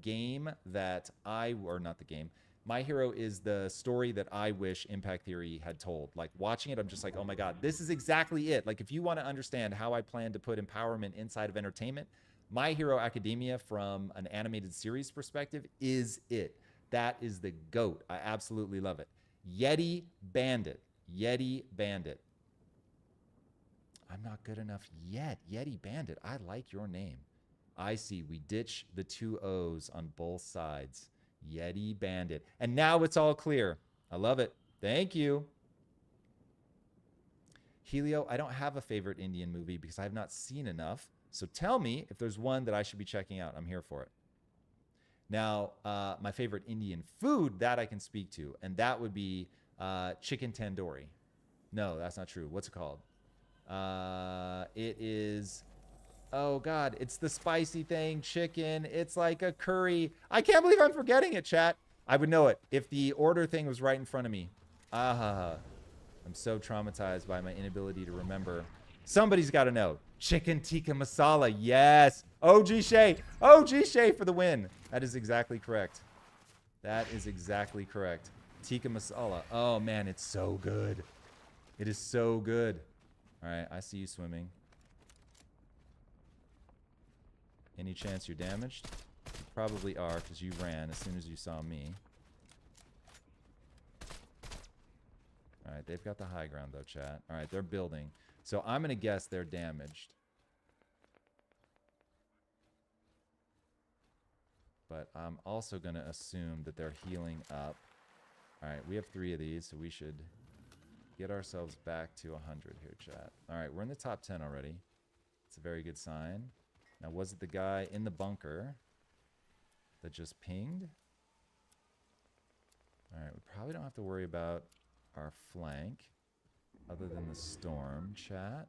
game that or not the game. My Hero is the story that I wish Impact Theory had told. Like, watching it, I'm just like, oh my God, this is exactly it. Like, if you want to understand how I plan to put empowerment inside of entertainment, My Hero Academia from an animated series perspective is it. That is the GOAT. I absolutely love it. Yeti Bandit. Yeti Bandit. I'm not good enough yet. Yeti Bandit. I like your name. I see. We ditch the 2 O's on both sides. Yeti Bandit. And now it's all clear. I love it. Thank you. Helio, I don't have a favorite Indian movie because I have not seen enough. So tell me if there's one that I should be checking out. I'm here for it. Now, my favorite Indian food, that I can speak to, and that would be chicken tandoori. No, that's not true. What's it called? It is... Oh, God, it's the spicy thing, chicken. It's like a curry. I can't believe I'm forgetting it, chat. I would know it if the order thing was right in front of me. I'm so traumatized by my inability to remember. Somebody's got to know. Chicken tikka masala. Yes. OG Shay. OG Shay for the win. That is exactly correct. That is exactly correct. Tikka masala. Oh, man, it's so good. It is so good. All right, I see you swimming. Any chance you're damaged? You probably are, because you ran as soon as you saw me. Alright, they've got the high ground though, chat. Alright, they're building. So I'm going to guess they're damaged. But I'm also going to assume that they're healing up. Alright, we have 3 of these, so we should get ourselves back to 100 here, chat. Alright, we're in the top 10 already. It's a very good sign. Now, was it the guy in the bunker that just pinged? All right, we probably don't have to worry about our flank other than the storm, chat.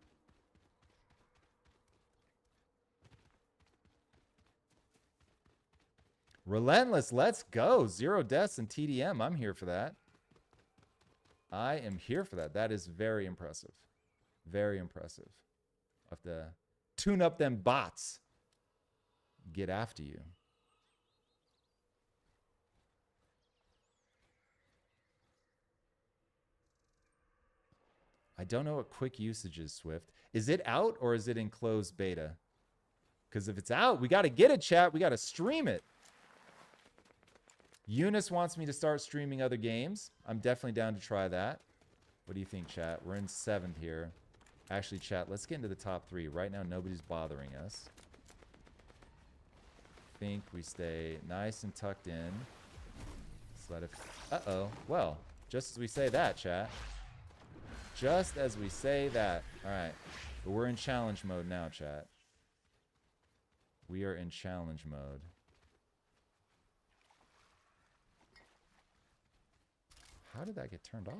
Relentless, let's go. 0 deaths in TDM. I'm here for that. I am here for that. That is very impressive. Very impressive. Have to tune up them bots. Get after you. I don't know what quick usage is, Swift. Is it out or is it in closed beta? Because if it's out, we got to get it, chat. We got to stream it. Eunice wants me to start streaming other games. I'm definitely down to try that. What do you think, chat? We're in 7th here. Actually, chat, let's get into the top 3. Right now, nobody's bothering us. I think we stay nice and tucked in. Let's let it... Uh-oh. Well, just as we say that, chat. Just as we say that. All right. But we're in challenge mode now, chat. We are in challenge mode. How did that get turned off?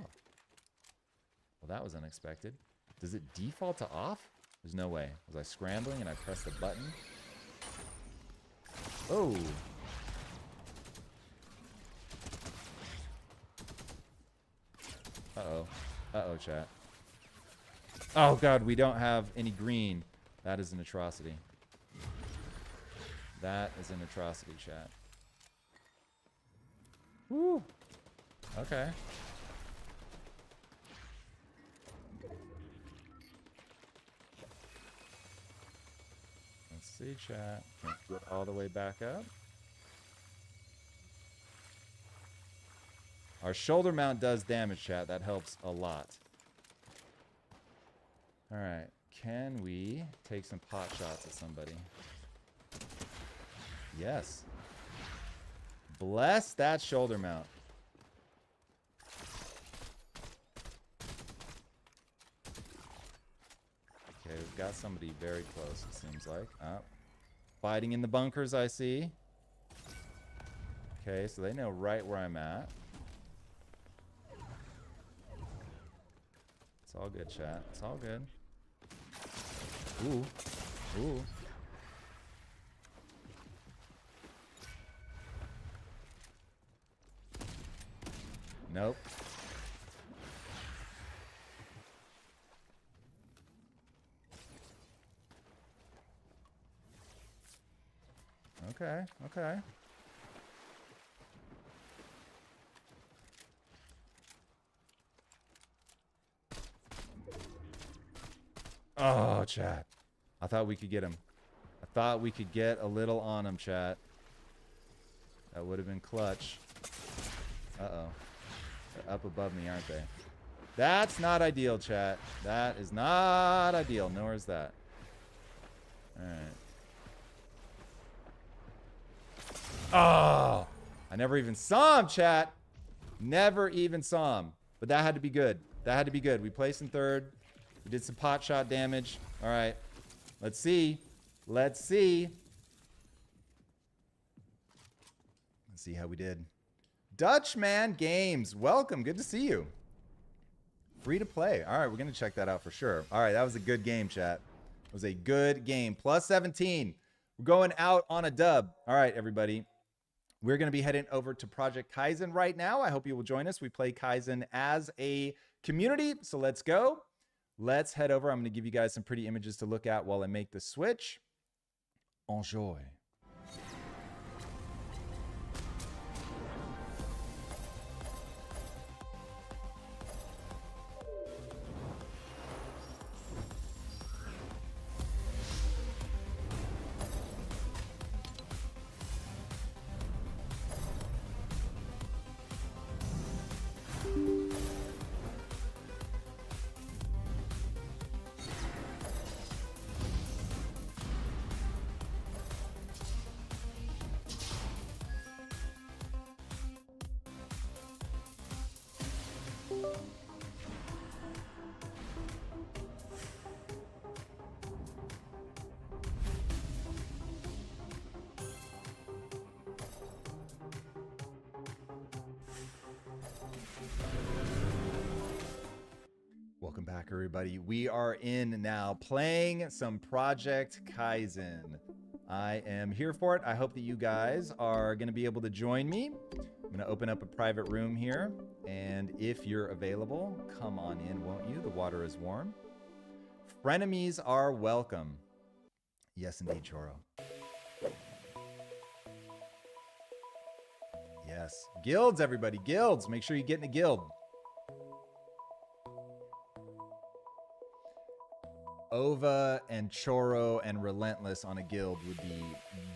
Well, that was unexpected. Does it default to off? There's no way. Was I scrambling and I pressed the button? Oh. Uh-oh. Uh-oh, chat. Oh, God, we don't have any green. That is an atrocity. That is an atrocity, chat. Woo. Okay. Let's see, chat. Can we get all the way back up? Our shoulder mount does damage, chat. That helps a lot. All right. Can we take some pot shots at somebody? Yes. Bless that shoulder mount. Okay, we've got somebody very close, it seems like. Fighting in the bunkers, I see. Okay, so they know right where I'm at. It's all good, chat. It's all good. Ooh. Ooh. Nope. Okay, okay. Oh, chat. I thought we could get him. I thought we could get a little on him, chat. That would have been clutch. Uh-oh. They're up above me, aren't they? That's not ideal, chat. That is not ideal. Nor is that. Alright. Oh! I never even saw him, chat. Never even saw him. But that had to be good. That had to be good. We placed in third. We did some pot shot damage. Alright. Let's see. Let's see. Let's see how we did. Dutchman Games. Welcome. Good to see you. Free to play. All right, we're going to check that out for sure. All right, that was a good game, chat. It was a good game. Plus 17. We're going out on a dub. All right, everybody. We're going to be heading over to Project Kyzen right now. I hope you will join us. We play Kyzen as a community, so let's go. Let's head over. I'm going to give you guys some pretty images to look at while I make the switch. Enjoy. Welcome back, everybody. We are in now playing some Project Kyzen. I am here for it. I hope that you guys are going to be able to join me. I'm going to open up a private room here, and if you're available, come on in, won't you? The water is warm. Frenemies are welcome. Yes, indeed, Choro. Yes. Guilds, everybody. Guilds. Make sure you get in a guild. Ova and Choro and Relentless on a guild would be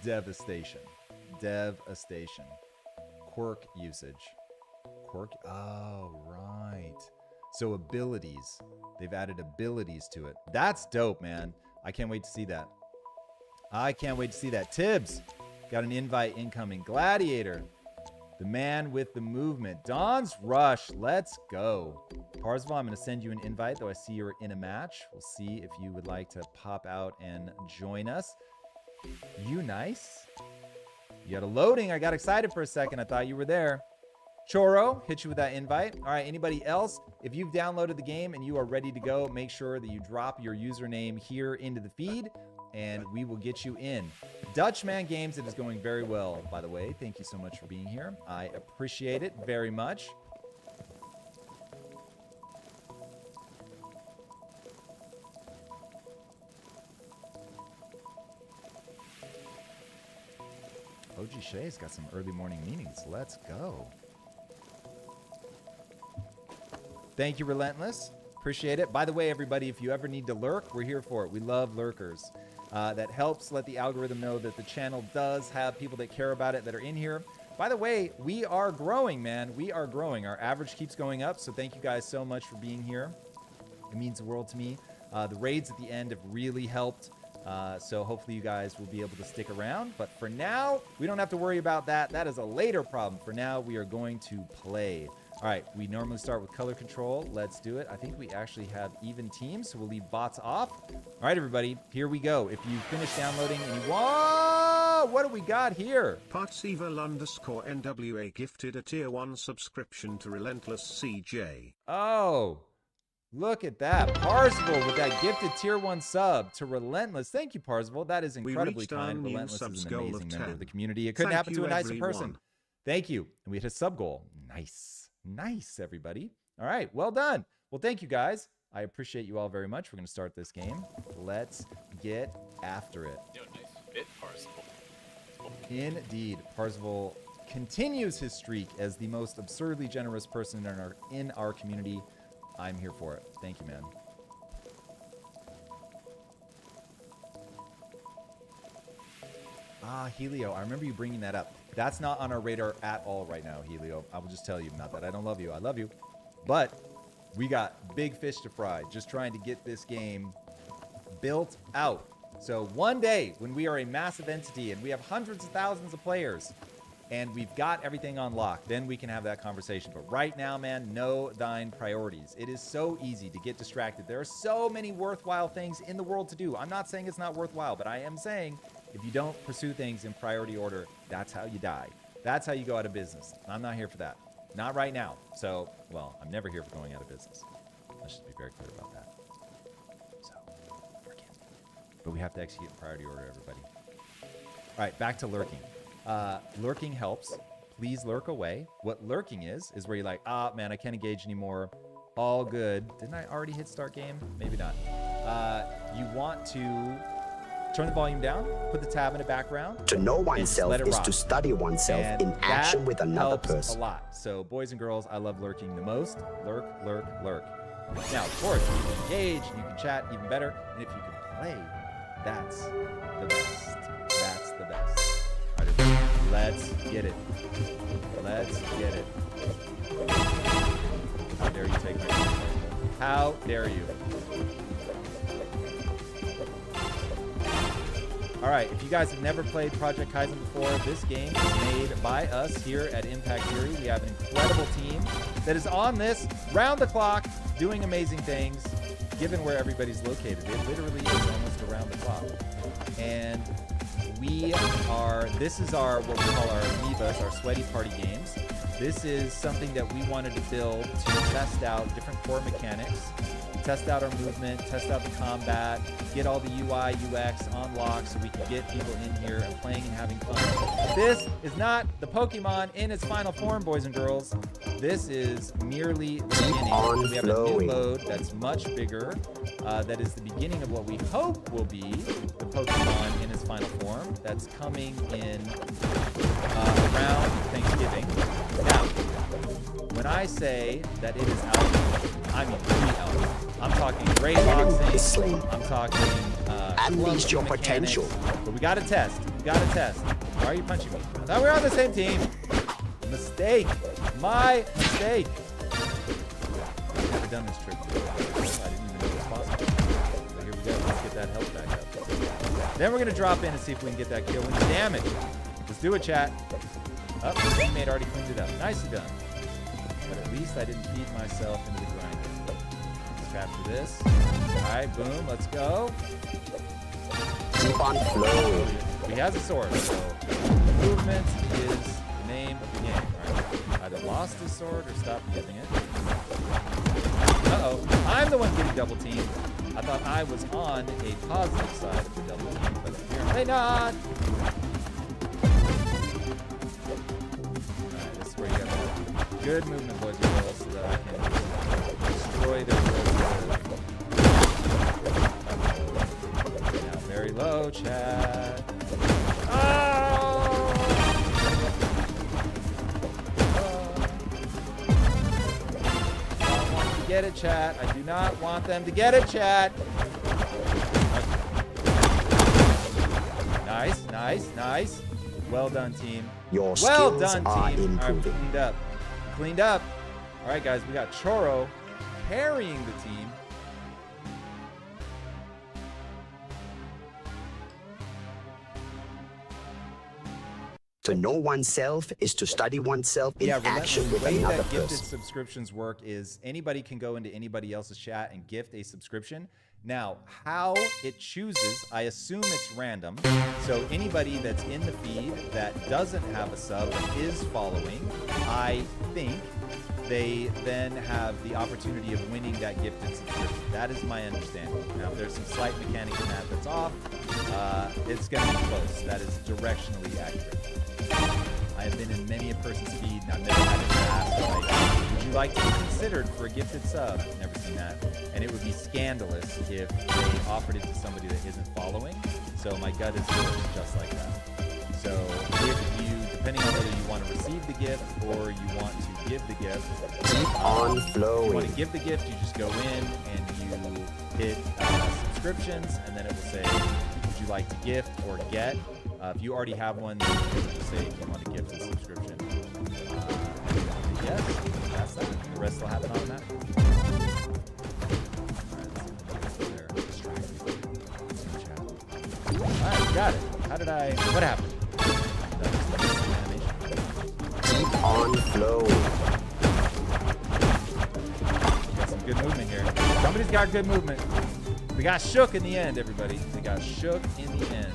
devastation. Devastation. Quirk usage. Quirk. Oh, right. So abilities. They've added abilities to it. That's dope, man. I can't wait to see that. I can't wait to see that. Tibbs. Got an invite incoming. Gladiator. The man with the movement. Dawn's Rush. Let's go. Parzival, I'm going to send you an invite, though I see you're in a match. We'll see if you would like to pop out and join us. You nice? You got a loading. I got excited for a second. I thought you were there. Choro, hit you with that invite. All right, anybody else? If you've downloaded the game and you are ready to go, make sure that you drop your username here into the feed, and we will get you in. Dutchman Games, it is going very well, by the way. Thank you so much for being here. I appreciate it very much. OG Shay's got some early morning meetings. Let's go. Thank you, Relentless. Appreciate it. By the way, everybody, if you ever need to lurk, we're here for it. We love lurkers. That helps let the algorithm know that the channel does have people that care about it that are in here. By the way, we are growing, man. We are growing. Our average keeps going up, so thank you guys so much for being here. It means the world to me. The raids at the end have really helped So hopefully you guys will be able to stick around. But for now, we don't have to worry about that. That is a later problem. For now, we are going to play. All right, we normally start with color control. Let's do it. I think we actually have even teams, so we'll leave bots off. All right, everybody, here we go. If you finish downloading and you want, what do we got here? Partsival_NWA gifted a tier 1 subscription to Relentless CJ. Oh, look at that. Parzival with that gifted tier 1 sub to Relentless. Thank you, Parzival. That is incredibly kind. Relentless is an amazing member of the community. It couldn't happen to a nicer person. Thank you. And we hit a sub goal. Nice. Nice, everybody. All right, well done. Well, thank you, guys. I appreciate you all very much. We're going to start this game. Let's get after it. Yo, nice fit, Parzival. Indeed. Parzival continues his streak as the most absurdly generous person in our community. I'm here for it. Thank you, man. Ah, Helio, I remember you bringing that up. That's not on our radar at all right now, Helio. I will just tell you, not that I don't love you. I love you. But we got big fish to fry just trying to get this game built out. So one day when we are a massive entity and we have hundreds of thousands of players and we've got everything on lock, then we can have that conversation. But right now, man, know thine priorities. It is so easy to get distracted. There are so many worthwhile things in the world to do. I'm not saying it's not worthwhile, but I am saying if you don't pursue things in priority order, that's how you die. That's how you go out of business. I'm not here for that. Not right now. So, well, I'm never here for going out of business. Let's just be very clear about that. So, forgive me. But we have to execute in priority order, everybody. All right, back to lurking. Lurking helps. Please lurk away. What lurking is where you're like, ah, man, I can't engage anymore. All good. Didn't I already hit start game? Maybe not. You want to turn the volume down, put the tab in the background. To know oneself is to study oneself in action with another person. A lot. So, boys and girls, I love lurking the most. Lurk, lurk, lurk. Now, of course, you can engage, and you can chat even better. And if you can play, that's the best. That's the best. All right, everybody, let's get it. Let's get it. How dare you take my phone? How dare you? All right, if you guys have never played Project Kyzen before, this game is made by us here at Impact Theory. We have an incredible team that is on this round the clock, doing amazing things, given where everybody's located. It literally is almost around the clock. And this is our, what we call our amoebas, our sweaty party games. This is something that we wanted to build to test out different core mechanics, test out our movement, test out the combat, get all the UI, UX on lock so we can get people in here and playing and having fun. This is not the Pokemon in its final form, boys and girls. This is merely the beginning. We have a new mode that's much bigger. That is the beginning of what we hope will be the Pokemon in its final form. That's coming in around Thanksgiving. Now, when I say that it is out, I mean really out. I'm talking great boxing. I'm talking unleash your potential. But we gotta test. We gotta test. Why are you punching me? I thought we were on the same team. Mistake. My mistake. I've never done this trick before. I didn't even know it was possible. So here we go. Let's get that health back up. Then we're gonna drop in and see if we can get that kill with damage. Let's do it, chat. Oh, the teammate already cleaned it up. Nicely done. But at least I didn't feed myself into the grinder. Let's capture this. All right, boom. Let's go. Keep on flowing. He has a sword, so movement is the name of the game. All right. Either lost his sword or stopped using it. Uh-oh. I'm the one getting double teamed. I thought I was on a positive side of the double team, but apparently not. Alright, this is where you gotta have good movement, boys and girls, so that I can destroy their now, very low, chat. Oh! Get it, chat. I do not want them to get it, chat. Nice, nice, nice. Well done, team. Your well skills done, are team. improving. All right, cleaned up. Cleaned up. All right, guys, we got Choro carrying the team. To know oneself is to study oneself in action Relentless, with the way another that gifted person. subscriptions work is anybody can go into anybody else's chat and gift a subscription. Now, how it chooses, I assume it's random. So anybody that's in the feed that doesn't have a sub but is following, I think they then have the opportunity of winning that gifted subscription. That is my understanding. Now, if there's some slight mechanic in that that's off, it's going to be close. That is directionally accurate. I have been in many a person's feed, and I've never had it asked, like, would you like to be considered for a gifted sub? Never seen that. And it would be scandalous if they offered it to somebody that isn't following. So my gut is just like that. So if you, depending on whether you want to receive the gift or you want to give the gift, Keep on if you flowing. want to give the gift, you just go in and you hit subscriptions, and then it will say, would you like to gift or get? If you already have one, then you can just say if you want to gift a subscription. Yes, that's that. The rest will happen automatically. Alright, got it. How did I... What happened? Keep on flowing. Got some good movement here. Somebody's got good movement. They got shook in the end, everybody. They got shook in the end.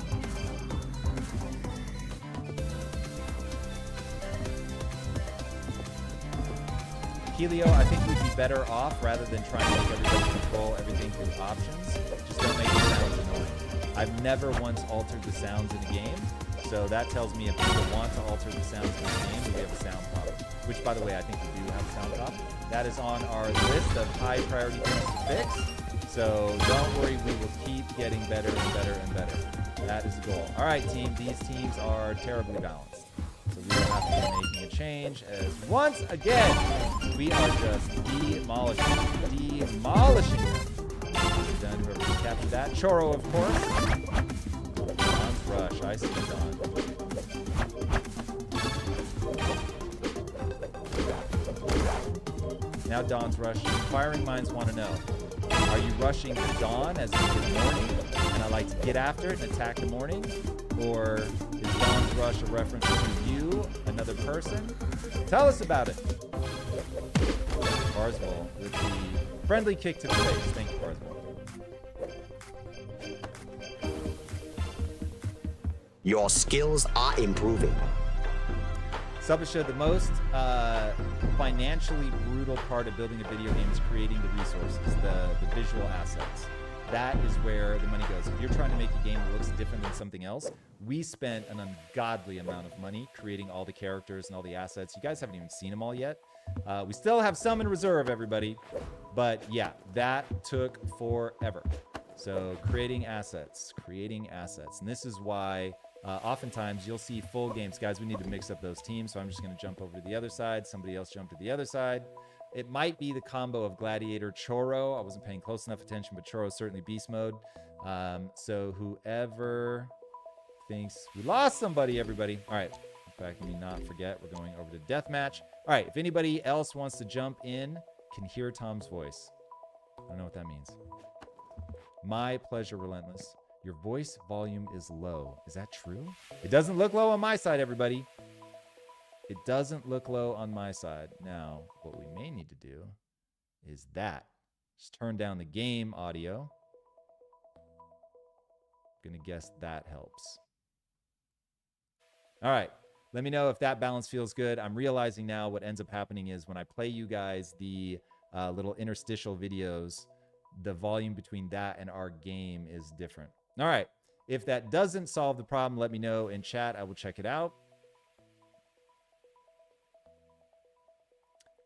Helio, I think we'd be better off rather than trying to make everybody control everything through options. Just don't make the sounds annoying. I've never once altered the sounds in a game, so that tells me if people want to alter the sounds in the game, we have a sound problem. Which, by the way, I think we do have a sound problem. That is on our list of high priority things to fix. So don't worry, we will keep getting better and better and better. That is the goal. All right, team. These teams are terribly balanced. So we will have to be making a change as once again, we are just demolishing them. Done, whoever just captured that. Choro, of course. Don's Rush. I see Don. Now Don's Rush. Inquiring minds want to know, are you rushing the dawn as in the morning, and I like to get after it and attack the morning? Or is Dawn's Rush a reference to you, another person? Tell us about it. Barswell with the friendly kick to the face. Thank you, Barswell. Your skills are improving. Subasha, the most financially brutal part of building a video game is creating the resources, the visual assets. That is where the money goes. If you're trying to make a game that looks different than something else, we spent an ungodly amount of money creating all the characters and all the assets. You guys haven't even seen them all yet. We still have some in reserve, everybody. But yeah, that took forever. So creating assets. And this is why oftentimes you'll see full games. Guys, we need to mix up those teams. So I'm just going to jump over to the other side. Somebody else jump to the other side. It might be the combo of Gladiator Choro. I wasn't paying close enough attention, but Choro is certainly beast mode. So whoever thinks we lost somebody, everybody. All right. In fact, let me not forget. We're going over to deathmatch. All right. If anybody else wants to jump in, can hear Tom's voice. I don't know what that means. My pleasure, Relentless. Your voice volume is low. Is that true? It doesn't look low on my side, everybody. It doesn't look low on my side. Now, what we may need to do is that. Just turn down the game audio. I'm going to guess that helps. All right. Let me know if that balance feels good. I'm realizing now what ends up happening is when I play you guys the little interstitial videos, the volume between that and our game is different. All right. If that doesn't solve the problem, let me know in chat. I will check it out.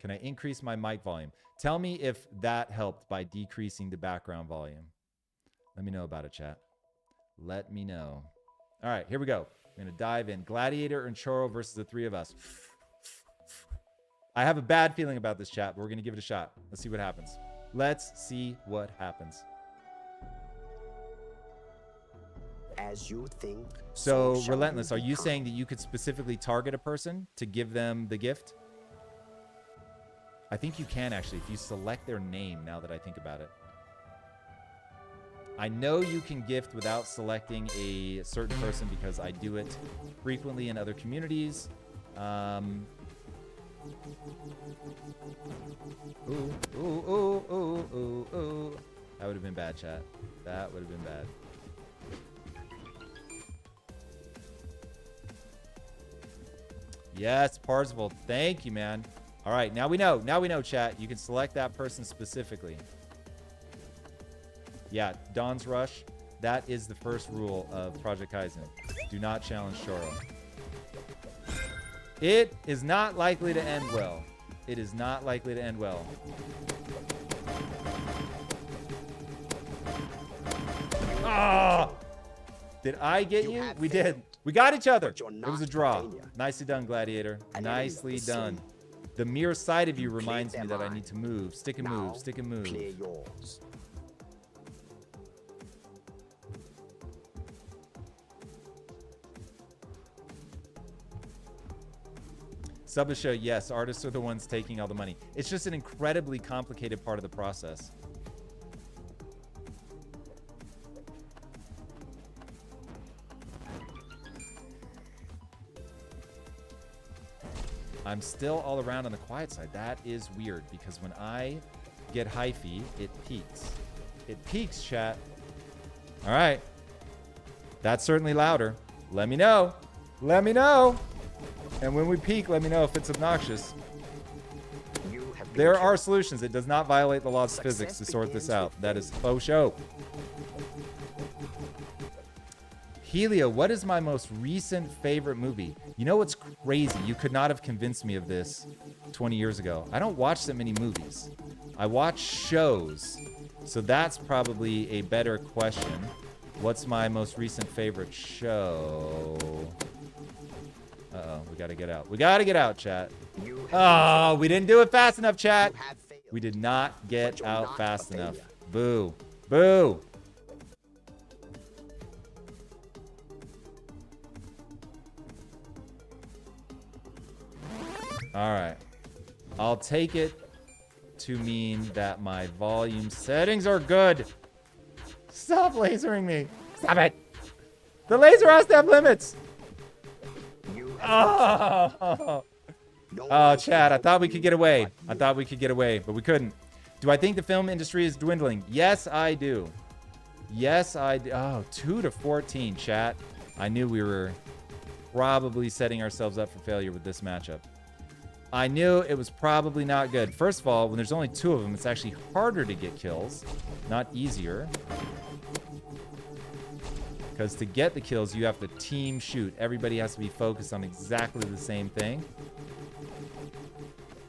Can I increase my mic volume? Tell me if that helped by decreasing the background volume. Let me know about it, chat. Let me know. All right, here we go. I'm going to dive in. Gladiator and Choro versus the three of us. I have a bad feeling about this, chat, but we're going to give it a shot. Let's see what happens. Let's see what happens. As you think. So Relentless, are you saying that you could specifically target a person to give them the gift? I think you can, actually, if you select their name, now that I think about it. I know you can gift without selecting a certain person because I do it frequently in other communities. Ooh. That would have been bad, chat. That would have been bad. Yes, Parzival. Thank you, man. All right, now we know. Now we know, chat. You can select that person specifically. Yeah, Dawn's Rush. That is the first rule of Project Kyzen. Do not challenge Shoro. It is not likely to end well. It is not likely to end well. Ah! Did I get you? We did. We got each other. It was a draw. Nicely done, Gladiator. Nicely done. The mere sight of you reminds me that I need to move. Stick and move. Stick and move. Subasha, yes, artists are the ones taking all the money. It's just an incredibly complicated part of the process. I'm still all around on the quiet side. That is weird because when I get hyphy, it peaks. It peaks, chat. All right. That's certainly louder. Let me know. Let me know. And when we peak, let me know if it's obnoxious. There are solutions. It does not violate the laws of physics to sort this out. That is faux show. Helio, what is my most recent favorite movie? You know what's crazy? You could not have convinced me of this 20 years ago. I don't watch that many movies. I watch shows. So that's probably a better question. What's my most recent favorite show? Uh-oh, we gotta get out. We gotta get out, chat. Oh, we didn't do it fast enough, chat. We did not get out fast enough. Boo. Boo. All right. I'll take it to mean that my volume settings are good. Stop lasering me. Stop it. The laser has to have limits. Oh, Chad, I thought we could get away. I thought we could get away, but we couldn't. Do I think the film industry is dwindling? Yes, I do. Yes, I do. Oh, 2 to 14, chat. I knew we were probably setting ourselves up for failure with this matchup. I knew it was probably not good. First of all, when there's only 2 of them, it's actually harder to get kills, not easier. Because to get the kills, you have to team shoot. Everybody has to be focused on exactly the same thing.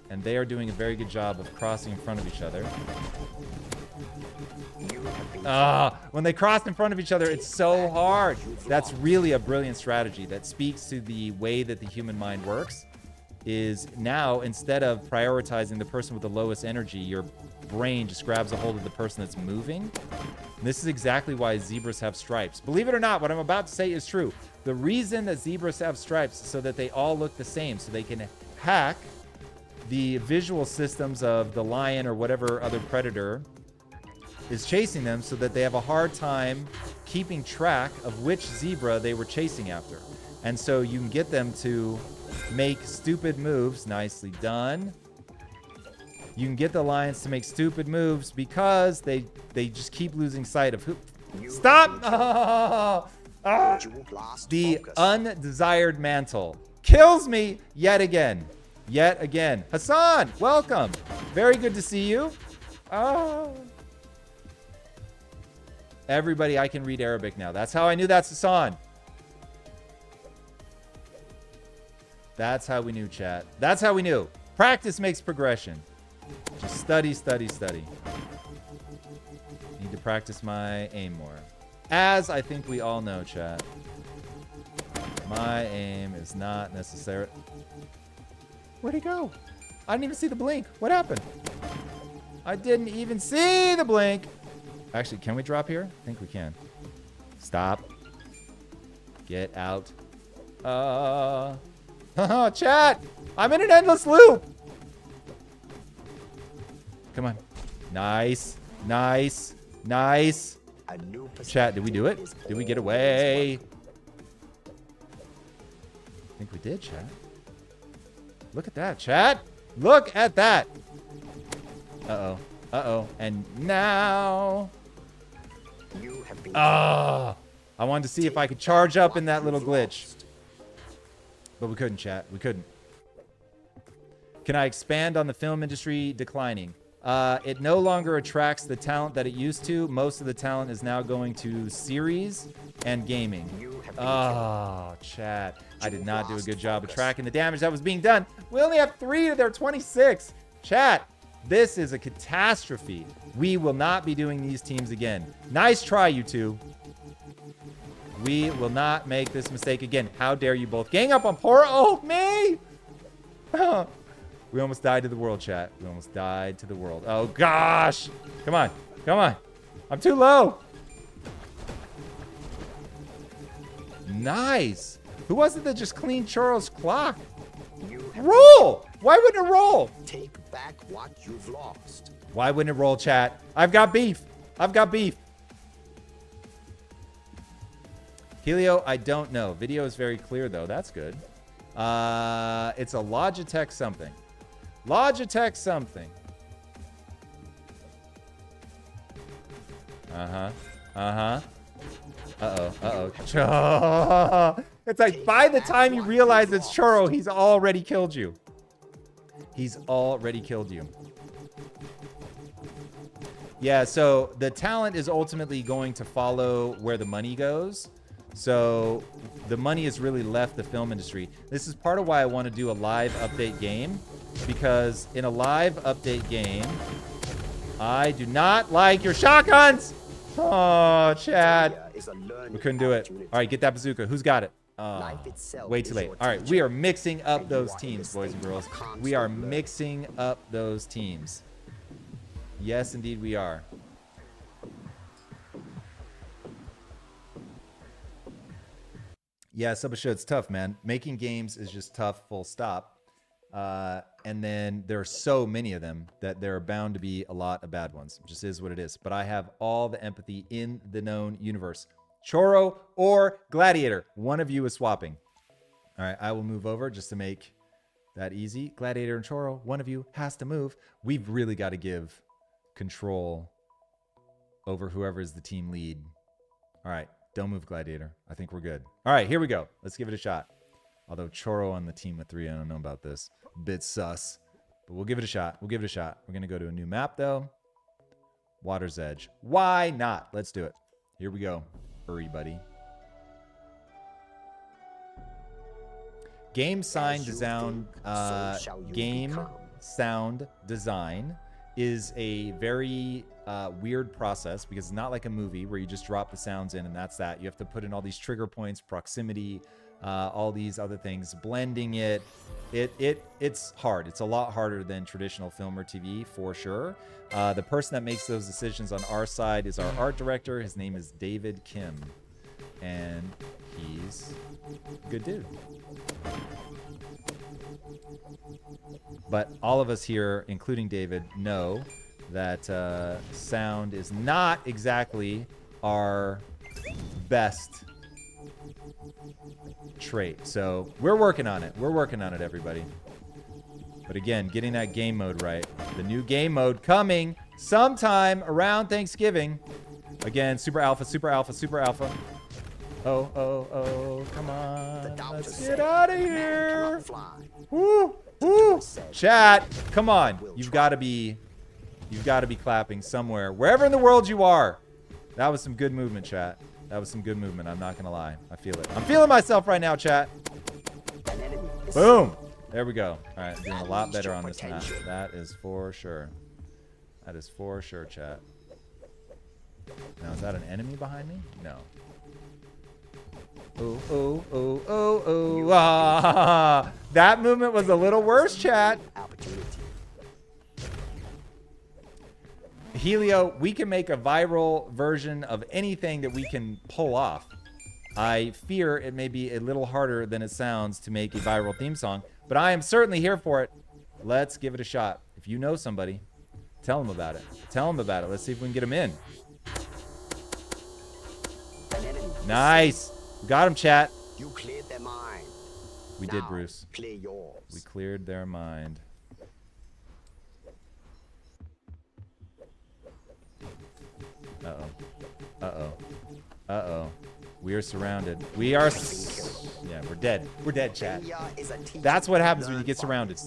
And they are doing a very good job of crossing in front of each other. When they cross in front of each other, it's so hard. That's really a brilliant strategy that speaks to the way that the human mind works. Is now, instead of prioritizing the person with the lowest energy, your brain just grabs a hold of the person that's moving. And this is exactly why zebras have stripes. Believe it or not, what I'm about to say is true. The reason that zebras have stripes is so that they all look the same, so they can hack the visual systems of the lion or whatever other predator is chasing them, so that they have a hard time keeping track of which zebra they were chasing after. And so you can get them to make stupid moves. Nicely done. You can get the lions to make stupid moves because they just keep losing sight of who. Stop! The undesired mantle kills me yet again. Yet again. Hassan, welcome. Very good to see you. Everybody, I can read Arabic now. That's how I knew that's Hassan. That's how we knew, chat. That's how we knew. Practice makes progression. Just study, study, study. Need to practice my aim more. As I think we all know, chat. My aim is not necessary. Where'd he go? I didn't even see the blink. What happened? I didn't even see the blink. Actually, can we drop here? I think we can. Stop. Get out. Chat! I'm in an endless loop! Come on. Nice. Nice. Nice. A new Chat, did we do it? Did we get away? I think we did, chat. Look at that, chat. Look at that. Uh-oh. Uh-oh. And now... You have been I wanted to see if I could charge up in that little glitch. But we couldn't, chat. We couldn't. Can I expand on the film industry declining? It no longer attracts the talent that it used to. Most of the talent is now going to series and gaming. Oh, chat. I did not do a good job of tracking the damage that was being done. We only have 3 of their 26. Chat, this is a catastrophe. We will not be doing these teams again. Nice try, you two. We will not make this mistake again. How dare you both gang up on poor old me? We almost died to the world, chat. We almost died to the world. Oh, gosh. Come on. Come on. I'm too low. Nice. Who was it that just cleaned Churro's clock? Roll. Why wouldn't it roll? take back what you've lost. Why wouldn't it roll, chat? I've got beef. I've got beef. Helio, I don't know. Video is very clear, though. That's good. It's a Logitech something. Logitech something. Uh-huh. Uh-huh. Uh-oh. Uh-oh. It's like by the time you realize it's Churro, he's already killed you. He's already killed you. Yeah, so the talent is ultimately going to follow where the money goes. So the money has really left the film industry. This is part of why I want to do a live update game, because in a live update game, I do not like your shotguns. Oh, Chad. We couldn't do it. All right, get that bazooka. Who's got it? Way too late. All right, we are mixing up those teams, boys and girls. We are mixing up those teams. Yes, indeed we are. Yeah, Subasha, it's tough, man. Making games is just tough, full stop. And then there are so many of them that there are bound to be a lot of bad ones. It just is what it is. But I have all the empathy in the known universe. Churro or Gladiator. One of you is swapping. All right, I will move over just to make that easy. Gladiator and Churro, one of you has to move. We've really got to give control over whoever is the team lead. All right. Don't move, Gladiator. I think we're good. All right, here we go. Let's give it a shot. Although Churro on the team with 3, I don't know about this. Bit sus. But we'll give it a shot. We'll give it a shot. We're going to go to a new map, though. Water's Edge. Why not? Let's do it. Here we go. Hurry, buddy. Game sound design is a very weird process, because it's not like a movie where you just drop the sounds in and that's that. You have to put in all these trigger points, proximity, all these other things, blending it. It's hard. It's a lot harder than traditional film or TV, for sure. The person that makes those decisions on our side is our art director. His name is David Kim, and he's a good dude. But all of us here, including David, know that sound is not exactly our best trait. So we're working on it. We're working on it, everybody. But again, getting that game mode right. The new game mode coming sometime around Thanksgiving. Again, super alpha, super alpha, super alpha. Oh, come on. Let's get out of here. Woo, woo. Chat, come on. You've got to be clapping somewhere. Wherever in the world you are. That was some good movement, chat. That was some good movement. I'm not going to lie. I feel it. I'm feeling myself right now, chat. Boom. There we go. All right, I'm doing a lot better on this map. That is for sure. That is for sure, chat. Now, is that an enemy behind me? No. Oh. Ah, that movement was a little worse, chat. Helio, we can make a viral version of anything that we can pull off. I fear it may be a little harder than it sounds to make a viral theme song, but I am certainly here for it. Let's give it a shot. If you know somebody, tell them about it. Tell them about it. Let's see if we can get them in. Nice. We got him, chat. You cleared their mind. We did, Bruce. Clear yours. We cleared their mind. Uh-oh. Uh-oh. Uh-oh. We are surrounded. We are... Yeah, we're dead. We're dead, chat. That's what happens when you get surrounded.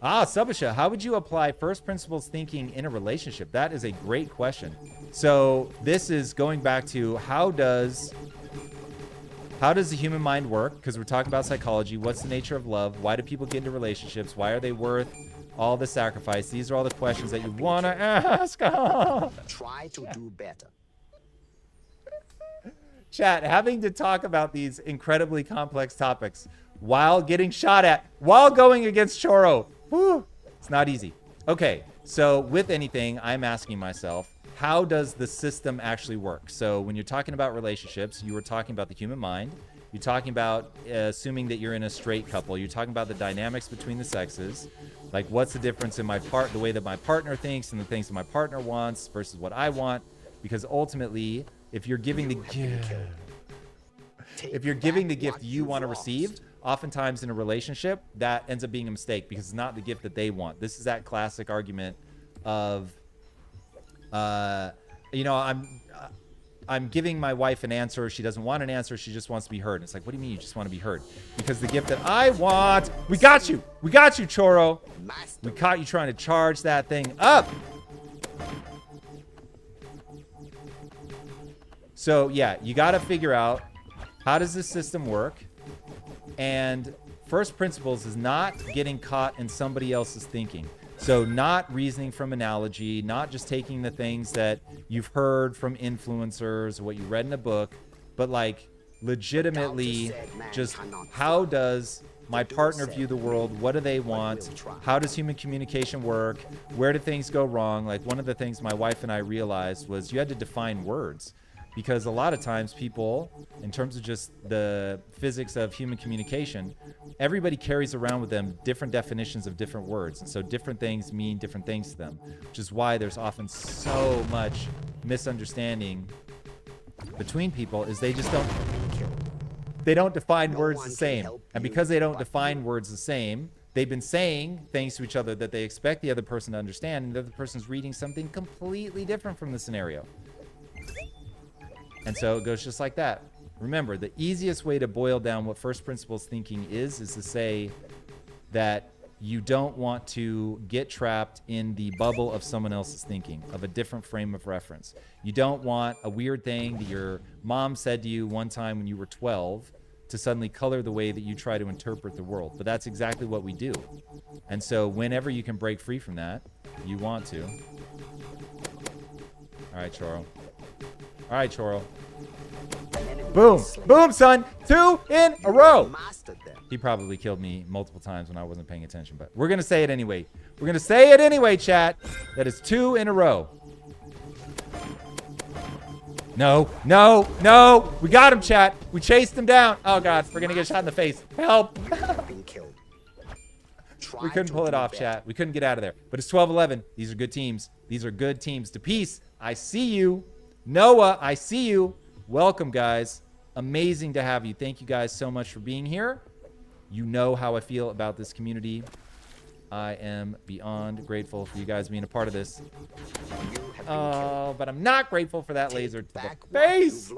Ah, Subasha, how would you apply first principles thinking in a relationship? That is a great question. So this is going back to how does the human mind work? Because we're talking about psychology. What's the nature of love? Why do people get into relationships? Why are they worth all the sacrifice? These are all the questions that you want to ask. Try to do better. Chat, having to talk about these incredibly complex topics while getting shot at, while going against Choro. Whew, it's not easy. Okay, so with anything, I'm asking myself, how does the system actually work? So when you're talking about relationships, you were talking about the human mind. You're talking about assuming that you're in a straight couple. You're talking about the dynamics between the sexes. Like, what's the difference in the way that my partner thinks and the things that my partner wants versus what I want? Because ultimately, if you're giving the gift you want to receive, oftentimes in a relationship, that ends up being a mistake because it's not the gift that they want. This is that classic argument of, I'm giving my wife an answer. She doesn't want an answer. She just wants to be heard. And it's like, what do you mean you just want to be heard? Because the gift that I want, we got you, Choro. We caught you trying to charge that thing up. So yeah, you got to figure out, how does this system work? And first principles is not getting caught in somebody else's thinking. So not reasoning from analogy, not just taking the things that you've heard from influencers or what you read in a book, but like legitimately just how does my partner view the world? What do they want? How does human communication work? Where do things go wrong? Like one of the things my wife and I realized was you had to define words. Because a lot of times people, in terms of just the physics of human communication, everybody carries around with them different definitions of different words. And so different things mean different things to them, which is why there's often so much misunderstanding between people is they don't define words the same. And because they don't define words the same, they've been saying things to each other that they expect the other person to understand, and the other person's reading something completely different from the scenario. And so it goes just like that. Remember, the easiest way to boil down what first principles thinking is to say that you don't want to get trapped in the bubble of someone else's thinking, of a different frame of reference. You don't want a weird thing that your mom said to you one time when you were 12 to suddenly color the way that you try to interpret the world. But that's exactly what we do. And so whenever you can break free from that, you want to. All right, Choro. All right, Choro. Boom. Boom, son. 2 in a row. He probably killed me multiple times when I wasn't paying attention, but we're going to say it anyway. We're going to say it anyway, chat. That is 2 in a row. No, no, no. We got him, chat. We chased him down. Oh, God. We're going to get shot in the face. Help. We couldn't pull it off, chat. We couldn't get out of there. But it's 12-11. These are good teams. These are good teams. To peace. I see you. Noah, I see you. Welcome, guys. Amazing to have you. Thank you guys so much for being here. You know how I feel about this community. I am beyond grateful for you guys being a part of this. Oh, but I'm not grateful for that laser to the face.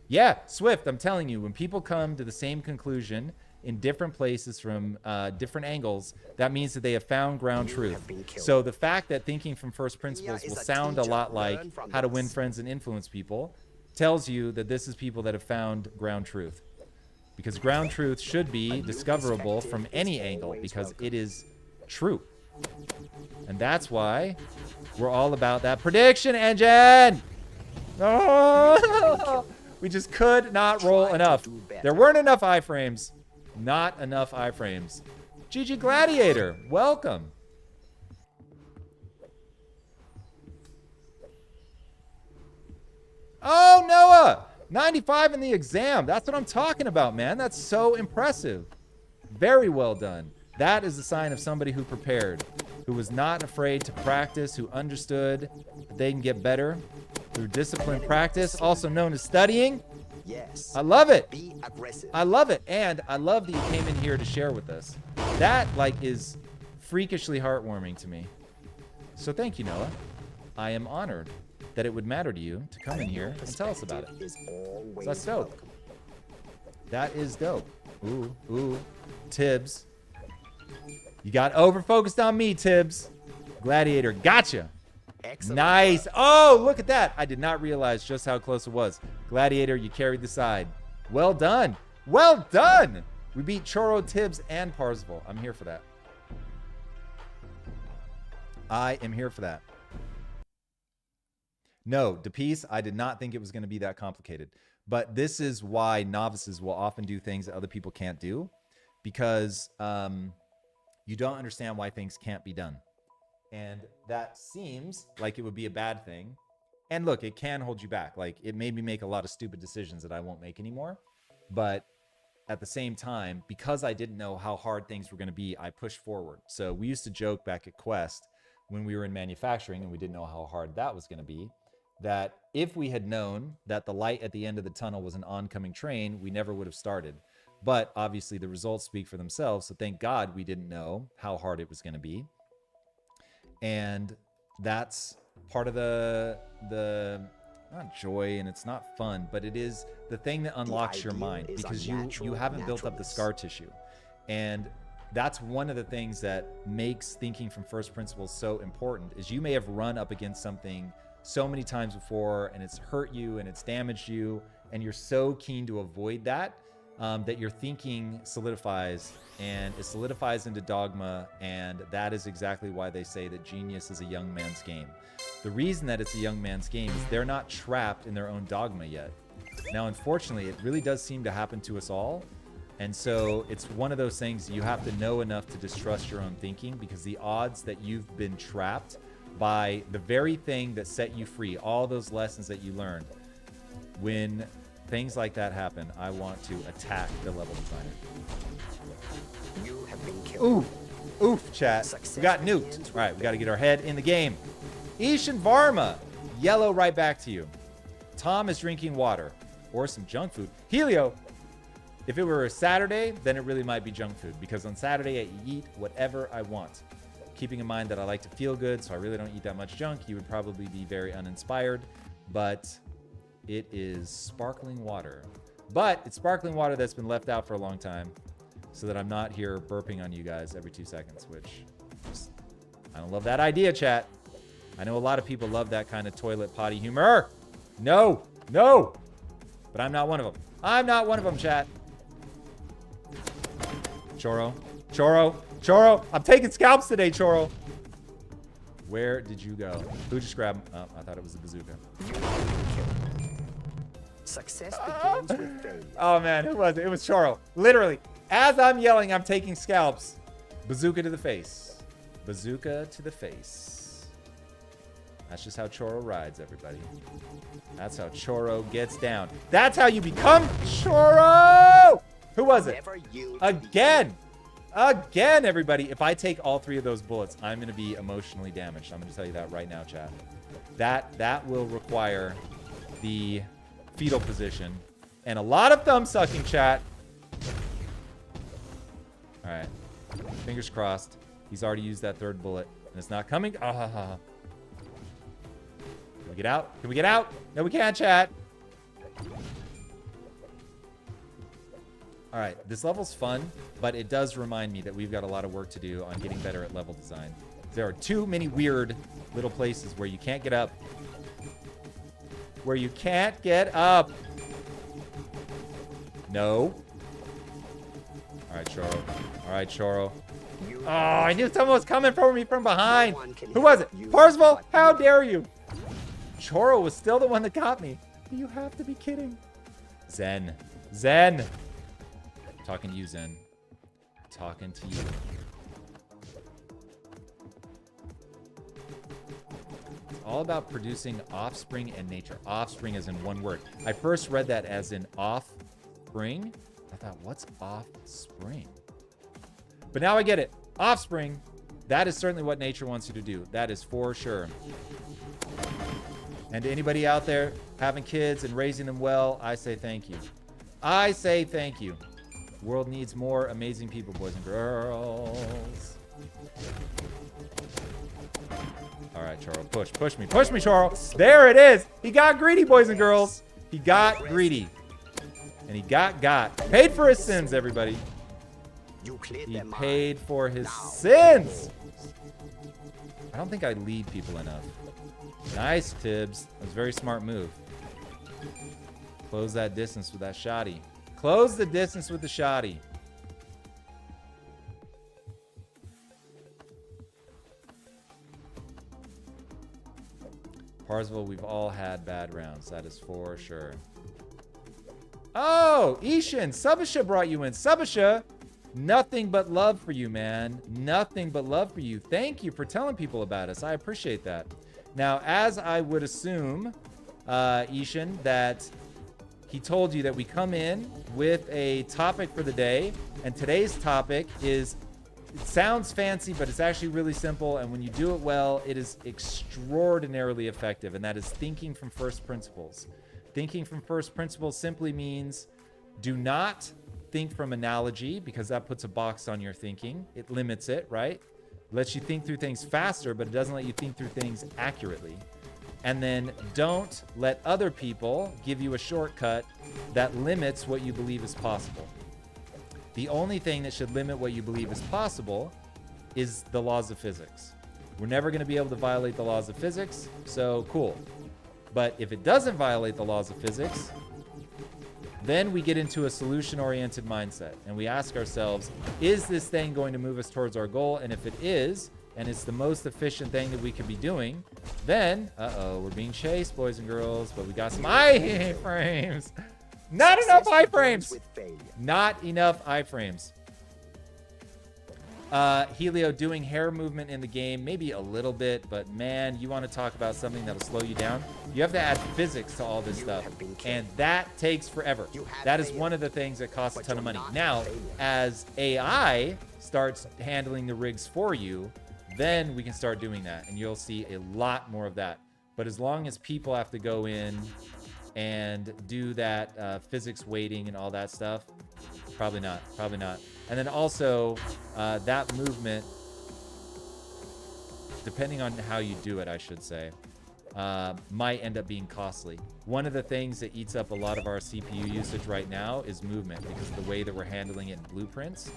Yeah, Swift, I'm telling you, when people come to the same conclusion in different places from different angles, that means that they have found ground truth. So the fact that thinking from first principles will sound a lot like how to win friends and influence people tells you that this is people that have found ground truth. Because ground truth should be discoverable from any angle because it is true. And that's why we're all about that prediction engine. Oh, we just could not roll enough. There weren't enough iframes. Not enough iframes. GG Gladiator, welcome. Oh, Noah, 95 in the exam. That's what I'm talking about, man. That's so impressive. Very well done. That is a sign of somebody who prepared, who was not afraid to practice, who understood that they can get better through disciplined practice, also known as studying. Yes. I love it. Be aggressive. I love it. And I love that you came in here to share with us. That is freakishly heartwarming to me. So thank you, Noah. I am honored that it would matter to you to come in here and tell us about it. So that's dope. That is dope. Ooh. Tibbs. You got over-focused on me, Tibbs. Gladiator, gotcha. Excellent. Nice. Oh, look at that. I did not realize just how close it was. Gladiator, you carried the side. Well done. Well done. We beat Choro, Tibbs, and Parzival. I'm here for that. I am here for that. No, DePiece, I did not think it was going to be that complicated. But this is why novices will often do things that other people can't do. Because you don't understand why things can't be done. And that seems like it would be a bad thing. And look, it can hold you back. Like, it made me make a lot of stupid decisions that I won't make anymore. But at the same time, because I didn't know how hard things were going to be, I pushed forward. So we used to joke back at Quest when we were in manufacturing and we didn't know how hard that was going to be, that if we had known that the light at the end of the tunnel was an oncoming train, we never would have started. But obviously the results speak for themselves. So thank God we didn't know how hard it was going to be. And that's part of the not joy, and it's not fun, but it is the thing that unlocks your mind, because you haven't built up the scar tissue. And that's one of the things that makes thinking from first principles so important, is you may have run up against something so many times before and it's hurt you and it's damaged you, and you're so keen to avoid that, that your thinking solidifies, and it solidifies into dogma. And that is exactly why they say that genius is a young man's game. The reason that it's a young man's game is they're not trapped in their own dogma yet. Now, unfortunately, it really does seem to happen to us all. And so it's one of those things you have to know enough to distrust your own thinking, because the odds that you've been trapped by the very thing that set you free, all those lessons that you learned, when things like that happen, I want to attack the level designer. You have been killed. Oof, chat. We got nuked. All right, we got to get our head in the game. Ishan Varma, yellow right back to you. Tom is drinking water or some junk food. Helio, if it were a Saturday, then it really might be junk food, because on Saturday I eat whatever I want. Keeping in mind that I like to feel good, so I really don't eat that much junk. You would probably be very uninspired, but it is sparkling water. But it's sparkling water that's been left out for a long time, so that I'm not here burping on you guys every 2 seconds, which I don't love that idea, chat. I know a lot of people love that kind of toilet potty humor. No. But I'm not one of them. I'm not one of them, chat. Choro. I'm taking scalps today, Choro. Where did you go? Who just grabbed him? Oh, I thought it was the bazooka. Success begins with failure. Oh, man, who was it? It was Choro. Literally, as I'm yelling, I'm taking scalps. Bazooka to the face. Bazooka to the face. That's just how Choro rides, everybody. That's how Choro gets down. That's how you become Choro! Who was it? Again, everybody. If I take all 3 of those bullets, I'm going to be emotionally damaged. I'm going to tell you that right now, chat. That will require the fetal position and a lot of thumb sucking, chat. All right. Fingers crossed. He's already used that 3rd bullet, and it's not coming. Can we get out? Can we get out? No, we can't, chat. All right, this level's fun, but it does remind me that we've got a lot of work to do on getting better at level design. There are too many weird little places where you can't get up. No. All right, Choro. Oh, I knew someone was coming for me from behind. Who was it? Parzival, how dare you? Choro was still the one that got me. You have to be kidding. Zen. Talking to you, Zen. Talking to you. It's all about producing offspring and nature. Offspring as in one word. I first read that as in offspring. I thought, what's offspring? But now I get it. Offspring, That is certainly what nature wants you to do. That is for sure. And to anybody out there having kids and raising them well, I say thank you. I say thank you. The world needs more amazing people, boys and girls. All right, Charles, push me, Charles. There it is. He got greedy, boys and girls. He got greedy. And he got. Paid for his sins, everybody. He paid for his sins. I don't think I lead people enough. Nice, Tibbs. That was a very smart move. Close that distance with that shotty. Close the distance with the shotty. Parsville, we've all had bad rounds. That is for sure. Oh, Ishan, Subasha brought you in. Subasha, nothing but love for you, man. Nothing but love for you. Thank you for telling people about us. I appreciate that. Now, as I would assume, Ishan, that he told you that we come in with a topic for the day, and today's topic is, it sounds fancy, but it's actually really simple, and when you do it well, it is extraordinarily effective, and that is thinking from first principles. Thinking from first principles simply means do not think from analogy, because that puts a box on your thinking. It limits it, right? Lets you think through things faster, but it doesn't let you think through things accurately. And then don't let other people give you a shortcut that limits what you believe is possible. The only thing that should limit what you believe is possible is the laws of physics. We're never going to be able to violate the laws of physics, so cool. But if it doesn't violate the laws of physics, then we get into a solution-oriented mindset and we ask ourselves, is this thing going to move us towards our goal? And if it is, and it's the most efficient thing that we could be doing, then, we're being chased, boys and girls, but we got some iframes. Not enough iframes. Not enough iframes. Helio, doing hair movement in the game, maybe a little bit, but man, you want to talk about something that'll slow you down? You have to add physics to all this stuff, and that takes forever. That is one of the things that costs a ton of money. Now, as AI starts handling the rigs for you, then we can start doing that, and you'll see a lot more of that. But as long as people have to go in and do that physics weighting and all that stuff, probably not. And then also, that movement, depending on how you do it, I should say, might end up being costly. One of the things that eats up a lot of our CPU usage right now is movement, because of the way that we're handling it in blueprints,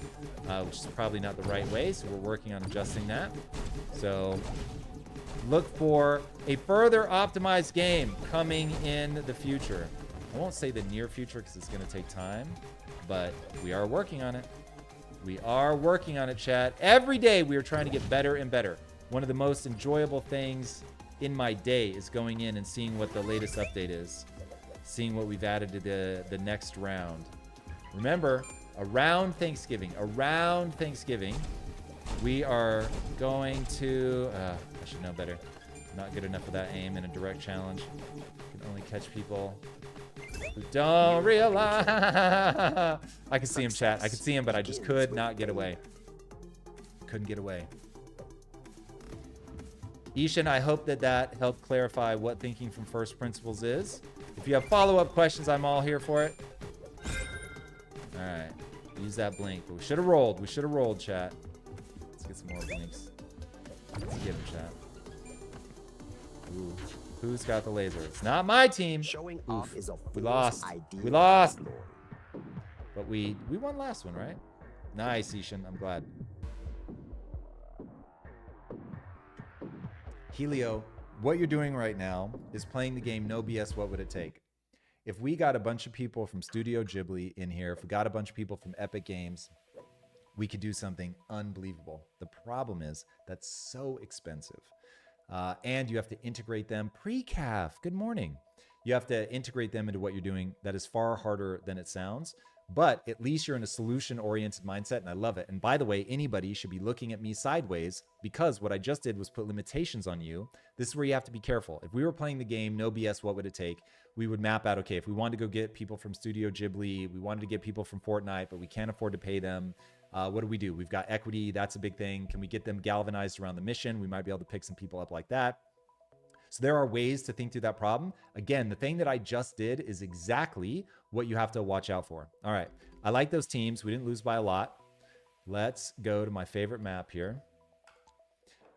which is probably not the right way, so we're working on adjusting that. So look for a further optimized game coming in the future. I won't say the near future because it's going to take time, but we are working on it. We are working on it, chat. Every day we are trying to get better and better. One of the most enjoyable things in my day is going in and seeing what the latest update is. Seeing what we've added to the next round. Remember, around Thanksgiving, we are going to... I should know better. Not good enough for that aim in a direct challenge. Can only catch people who don't realize. I can see him, chat. I could see him, but I just could not get away. Couldn't get away. Ishan, I hope that helped clarify what thinking from first principles is. If you have follow-up questions, I'm all here for it. All right. Use that blink. But we should have rolled. We should have rolled, chat. Let's get some more blinks. Let's get him, chat. Ooh. Who's got the laser? It's not my team. Oof. We lost. We lost. But we won last one, right? Nice, Ishan. I'm glad. Helio, what you're doing right now is playing the game No BS What Would It Take? If we got a bunch of people from Studio Ghibli in here, if we got a bunch of people from Epic Games, we could do something unbelievable. The problem is that's so expensive. And you have to integrate them. Pre-calf, good morning. You have to integrate them into what you're doing. That is far harder than it sounds. But at least you're in a solution-oriented mindset, and I love it. And by the way, anybody should be looking at me sideways, because what I just did was put limitations on you. This is where you have to be careful. If we were playing the game, No BS, What Would It Take? We would map out, okay, if we wanted to go get people from Studio Ghibli, we wanted to get people from Fortnite, but we can't afford to pay them. What do? We've got equity. That's a big thing. Can we get them galvanized around the mission? We might be able to pick some people up like that. So there are ways to think through that problem. Again, the thing that I just did is exactly what you have to watch out for. All right. I like those teams. We didn't lose by a lot. Let's go to my favorite map here.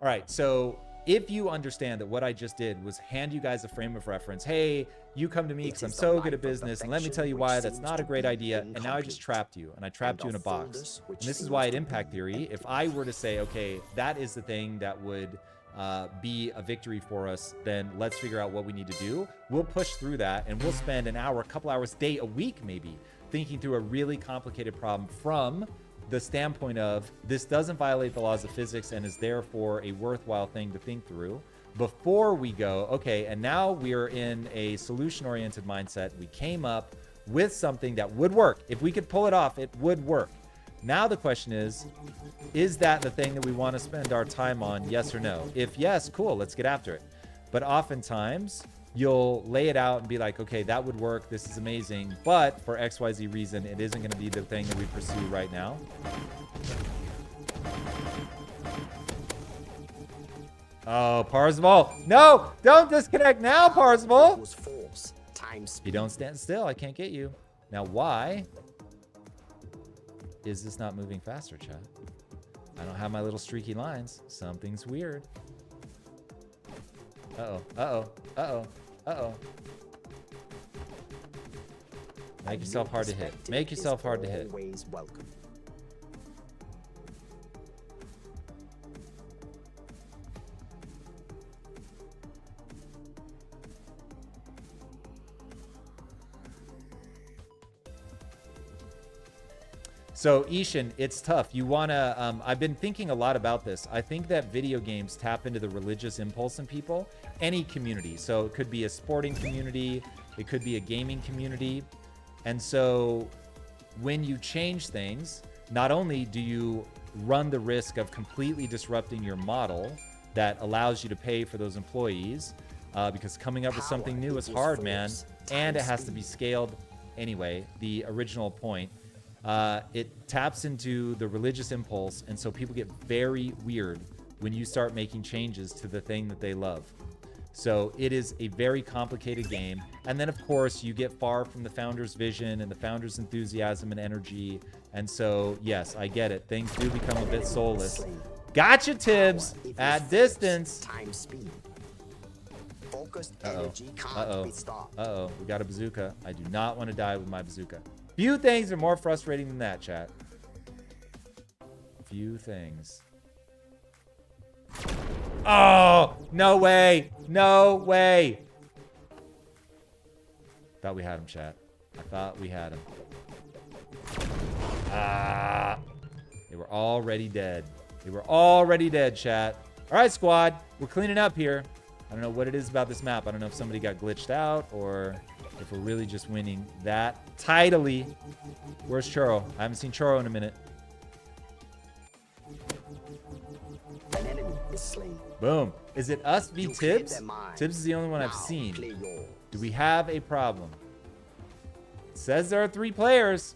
All right. So if you understand that what I just did was hand you guys a frame of reference, hey, you come to me because I'm so good at business, and let me tell you why that's not a great idea, and now I just trapped you, and I trapped you in a box. And this is why at Impact Theory, if I were to say, okay, that is the thing that would be a victory for us, then let's figure out what we need to do. We'll push through that, and we'll spend an hour, a couple hours, day, a week maybe, thinking through a really complicated problem from the standpoint of this doesn't violate the laws of physics and is therefore a worthwhile thing to think through before we go, okay, and now we're in a solution-oriented mindset. We came up with something that would work. If we could pull it off, it would work. Now the question is that the thing that we want to spend our time on, yes or no? If yes, cool, let's get after it. But oftentimes, you'll lay it out and be like, okay, that would work, this is amazing, but for XYZ reason, it isn't going to be the thing that we pursue right now. Oh, Parzival. No, don't disconnect now, Parzival. You don't stand still, I can't get you. Now, why is this not moving faster, chat? I don't have my little streaky lines. Something's weird. Uh-oh, uh-oh, uh-oh, uh-oh. Make yourself hard to hit. Make yourself hard to hit. So Ishan, it's tough. You want to, I've been thinking a lot about this. I think that video games tap into the religious impulse in people, any community. So it could be a sporting community, it could be a gaming community. And so when you change things, not only do you run the risk of completely disrupting your model that allows you to pay for those employees, because coming up with something new is hard, man. And it has to be scaled anyway, the original point. It taps into the religious impulse, and so people get very weird when you start making changes to the thing that they love. So it is a very complicated game. And then, of course, you get far from the founder's vision and the founder's enthusiasm and energy. And so, yes, I get it. Things do become a bit soulless. Gotcha, Tibbs! At distance. Uh-oh. Uh-oh. Uh-oh. We got a bazooka. I do not want to die with my bazooka. Few things are more frustrating than that, chat. Few things. Oh, no way. No way. Thought we had him, chat. I thought we had him. Ah. They were already dead. They were already dead, chat. All right, squad. We're cleaning up here. I don't know what it is about this map. I don't know if somebody got glitched out or if we're really just winning that tidily. Where's Churro? I haven't seen Churro in a minute. An enemy is slain. Boom. Is it us v Tibbs? Tibbs is the only one I've seen. Do we have a problem? It says there are 3 players,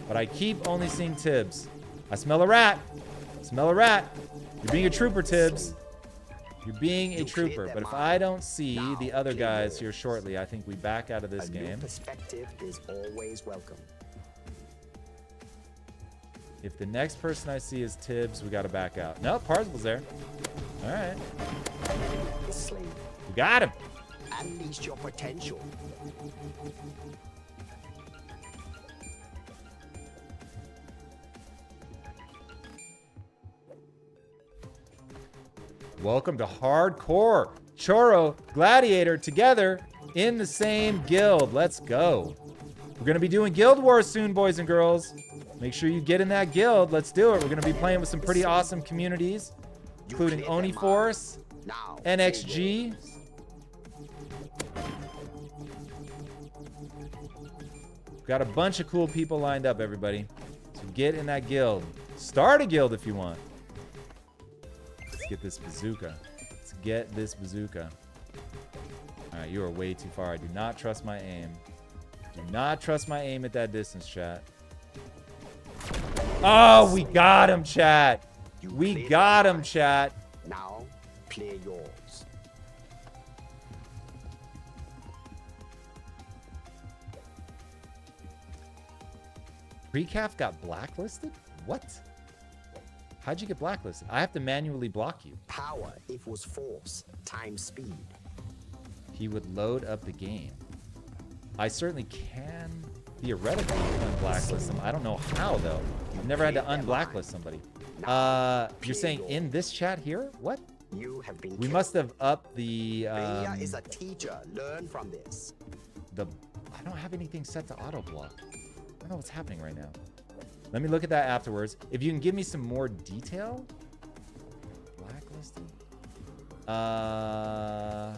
but I keep only seeing Tibbs. I smell a rat. Smell a rat. You're being a trooper, Tibbs. You're being a trooper, but if I don't see the other guys here shortly, I think we back out of this game. Perspective is always welcome. If the next person I see is Tibbs, we got to back out. No, Parzival's there. All right. We got him. Unleash your potential. Welcome to Hardcore. Choro, Gladiator, together in the same guild. Let's go. We're going to be doing Guild Wars soon, boys and girls. Make sure you get in that guild. Let's do it. We're going to be playing with some pretty awesome communities, including Oni Force, NXG. Got a bunch of cool people lined up, everybody. So get in that guild. Start a guild if you want. Let's get this bazooka. Let's get this bazooka. All right, you are way too far. I do not trust my aim. Do not trust my aim at that distance, chat. Oh, we got him, chat. You We played got my him, mind. chat. Now, play yours. Precaf got blacklisted? What? How'd you get blacklisted? I have to manually block you. Power equals force times speed. He would load up the game. I certainly can theoretically unblacklist him. I don't know how, though. I've never had to unblacklist somebody. You're saying in this chat here? What? You have been We killed. must have upped the, Failure is a teacher. Learn from this. I don't have anything set to auto block. I don't know what's happening right now. Let me look at that afterwards. If you can give me some more detail. Blacklisted. Huh.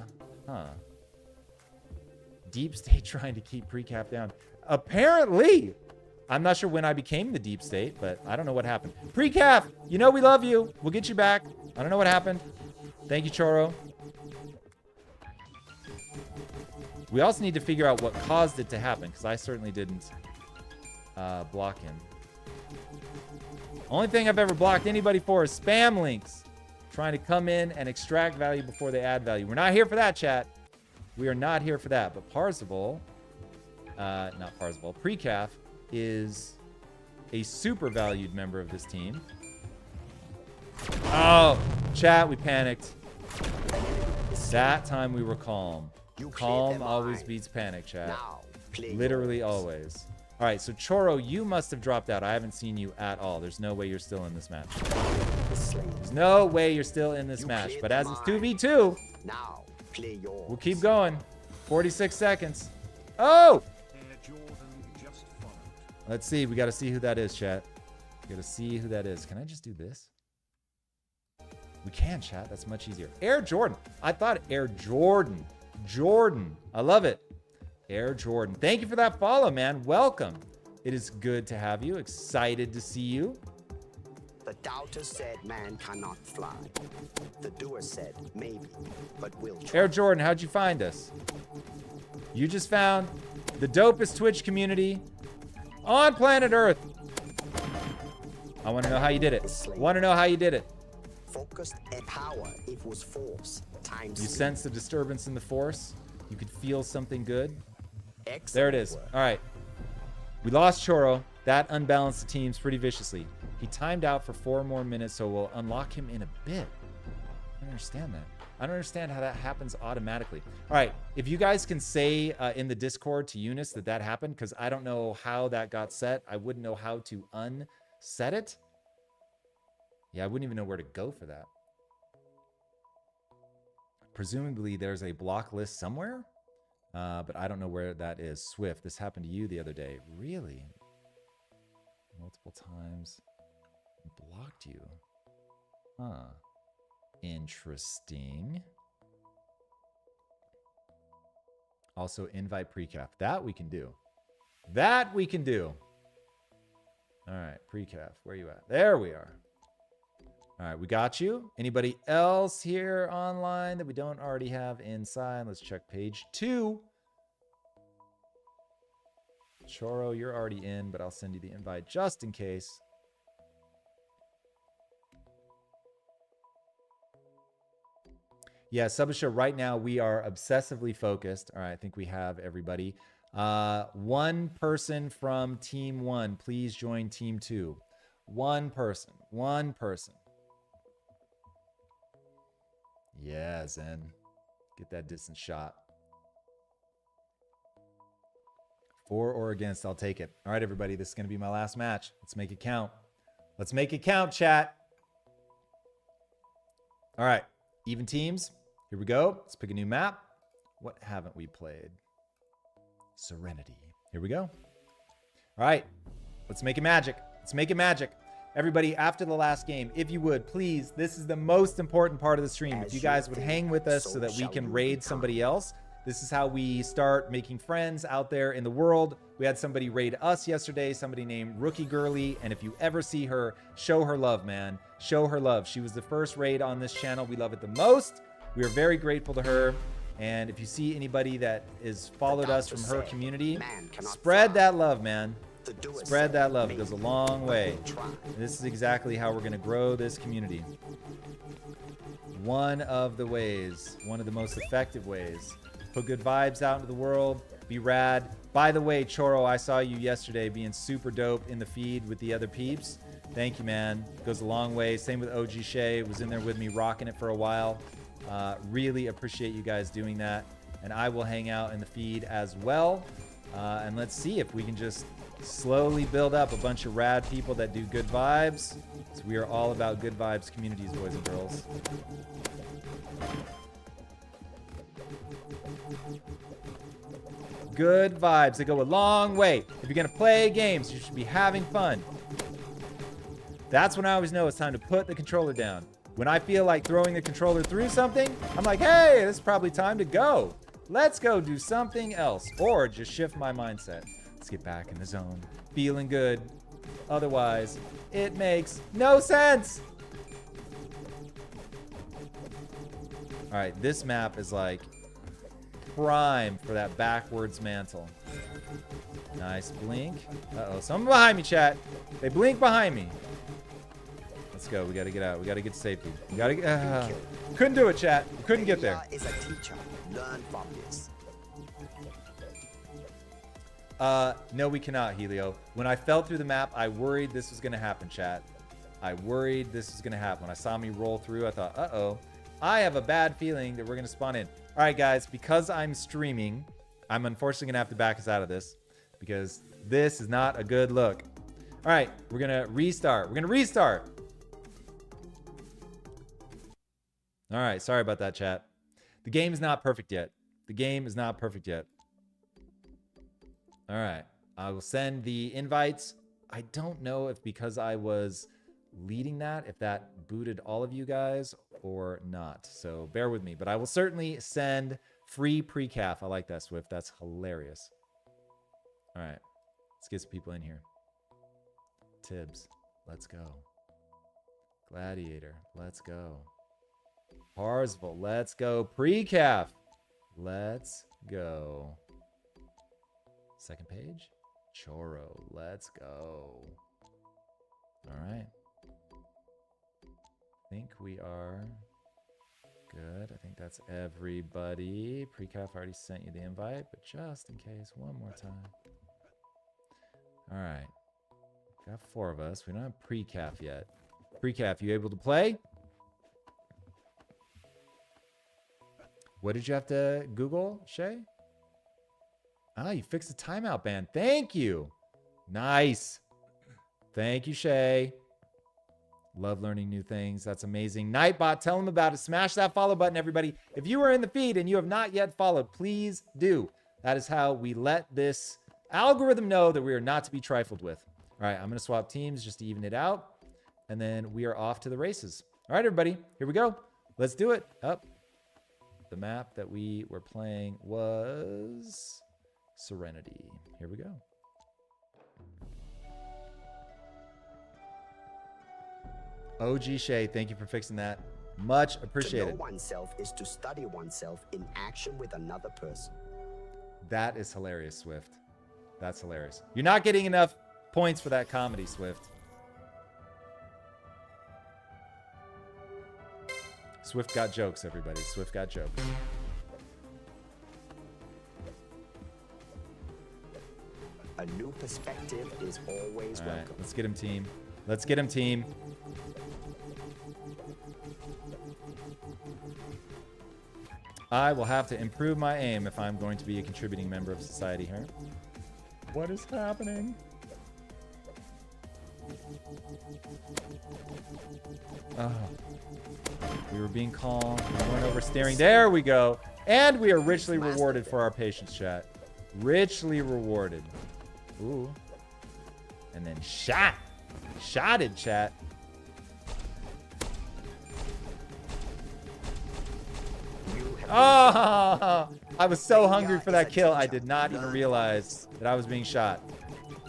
Deep state trying to keep precap down. Apparently. I'm not sure when I became the deep state, but I don't know what happened. Precap, you know we love you. We'll get you back. I don't know what happened. Thank you, Choro. We also need to figure out what caused it to happen, because I certainly didn't block him. Only thing I've ever blocked anybody for is spam links. Trying to come in and extract value before they add value. We're not here for that, chat. We are not here for that. But Parzival, not Parzival, Precaf is a super valued member of this team. Oh, chat, we panicked. That time we were calm. Calm always beats panic, chat. Now, play Literally yours. always. All right, so Choro, you must have dropped out. I haven't seen you at all. There's no way you're still in this match. There's no way you're still in this match. But as it's 2v2, Now, play yours. we'll keep going. 46 seconds. Oh! Let's see. We got to see who that is, chat. We got to see who that is. Can I just do this? We can, chat. That's much easier. Air Jordan. I thought Air Jordan. Jordan. I love it. Air Jordan. Thank you for that follow, man. Welcome. It is good to have you. Excited to see you. The doubter said man cannot fly. The doer said maybe, but will try. Air Jordan, how'd you find us? You just found the dopest Twitch community on planet Earth. I want to know how you did it. Want to know how you did it. Focused and power equals force times You speed. sensed a disturbance in the force. You could feel something good. Excellent There it is. work. All right. We lost Choro. That unbalanced the teams pretty viciously. He timed out for 4 more minutes, so we'll unlock him in a bit. I don't understand that. I don't understand how that happens automatically. All right. If you guys can say in the Discord to Eunice that that happened, because I don't know how that got set. I wouldn't know how to unset it. Yeah, I wouldn't even know where to go for that. Presumably, there's a block list somewhere, but I don't know where that is. Swift, this happened to you the other day. Really? Multiple times. Blocked you. Huh. Interesting. Also, invite precaf. That we can do. That we can do. All right, precaf. Where you at? There we are. All right, we got you. Anybody else here online that we don't already have inside? Let's check page 2. Choro, you're already in, but I'll send you the invite just in case. Yeah, Subasha, right now we are obsessively focused. All right, I think we have everybody. One person from team 1, please join team 2. One person. One person. Yeah, Zen. Get that distance shot. For or against, I'll take it. All right, everybody, this is going to be my last match. Let's make it count. Let's make it count, chat. All right, even teams. Here we go. Let's pick a new map. What haven't we played? Serenity. Here we go. All right, let's make it magic. Let's make it magic. Everybody, after the last game, if you would, please, this is the most important part of the stream. If you guys would hang with us so that we can raid somebody else. This is how we start making friends out there in the world. We had somebody raid us yesterday, somebody named Rookie Girly. And if you ever see her, show her love, man. Show her love. She was the first raid on this channel. We love it the most. We are very grateful to her. And if you see anybody that is followed us from her community, spread that love, man. The doer Spread said, that love. It maybe, goes a long but way. we'll try. This is exactly how we're going to grow this community. One of the ways, one of the most effective ways. Put good vibes out into the world. Be rad. By the way, Choro, I saw you yesterday being super dope in the feed with the other peeps. Thank you, man. Goes a long way. Same with OG Shay. Was in there with me rocking it for a while. Really appreciate you guys doing that. And I will hang out in the feed as well. And let's see if we can just slowly build up a bunch of rad people that do good vibes. So we are all about good vibes communities, boys and girls. Good vibes. They go a long way. If you're going to play games, you should be having fun. That's when I always know it's time to put the controller down. When I feel like throwing the controller through something, I'm like, hey, it's probably time to go. Let's go do something else. Or just shift my mindset. Let's get back in the zone. Feeling good. Otherwise, it makes no sense. All right, this map is like prime for that backwards mantle. Nice blink. Uh-oh, someone behind me, chat. They blink behind me. Let's go. We got to get out. We got to get to safety. We got to couldn't do it, chat. We couldn't get there. Is a teacher. Learn from this. No, we cannot, Helio. When I fell through the map, I worried this was going to happen, chat. I worried this was going to happen. When I saw me roll through, I thought, uh-oh. I have a bad feeling that we're going to spawn in. All right, guys, because I'm streaming, I'm unfortunately going to have to back us out of this because this is not a good look. All right, we're going to restart. We're going to restart. All right, sorry about that, chat. The game is not perfect yet. The game is not perfect yet. All right, I will send the invites. I don't know if because I was leading that, if that booted all of you guys or not. So bear with me, but I will certainly send free pre-calf. I like that, Swift. That's hilarious. All right, let's get some people in here. Tibbs, let's go. Gladiator, let's go. Parsville, let's go. Pre-calf, let's go. Second page, Choro, let's go. All right. I think we are good. I think that's everybody. Pre-calf already sent you the invite, but just in case, one more time. All right. Got 4 of us. We don't have pre-calf yet. Pre-calf, you able to play? What did you have to Google, Shay? Ah, you fixed the timeout ban. Thank you. Nice. Thank you, Shay. Love learning new things. That's amazing. Nightbot, tell them about it. Smash that follow button, everybody. If you are in the feed and you have not yet followed, please do. That is how we let this algorithm know that we are not to be trifled with. All right, I'm going to swap teams just to even it out. And then we are off to the races. All right, everybody, here we go. Let's do it. Up. The map that we were playing was Serenity. Here we go. OG Shay, thank you for fixing that. Much appreciated. To know oneself is to study oneself in action with another person. That is hilarious, Swift. That's hilarious. You're not getting enough points for that comedy, Swift. Swift got jokes, everybody. Swift got jokes. A new perspective is always All right, welcome. let's get him, team. Let's get him, team. I will have to improve my aim if I'm going to be a contributing member of society here. What is happening? Oh. We were being calm. We weren't oversteering. There we go. And we are richly rewarded for our patience, chat. Richly rewarded. Ooh. And then shot. Shotted, chat. Oh, I was so hungry for that kill. I did not even realize that I was being shot.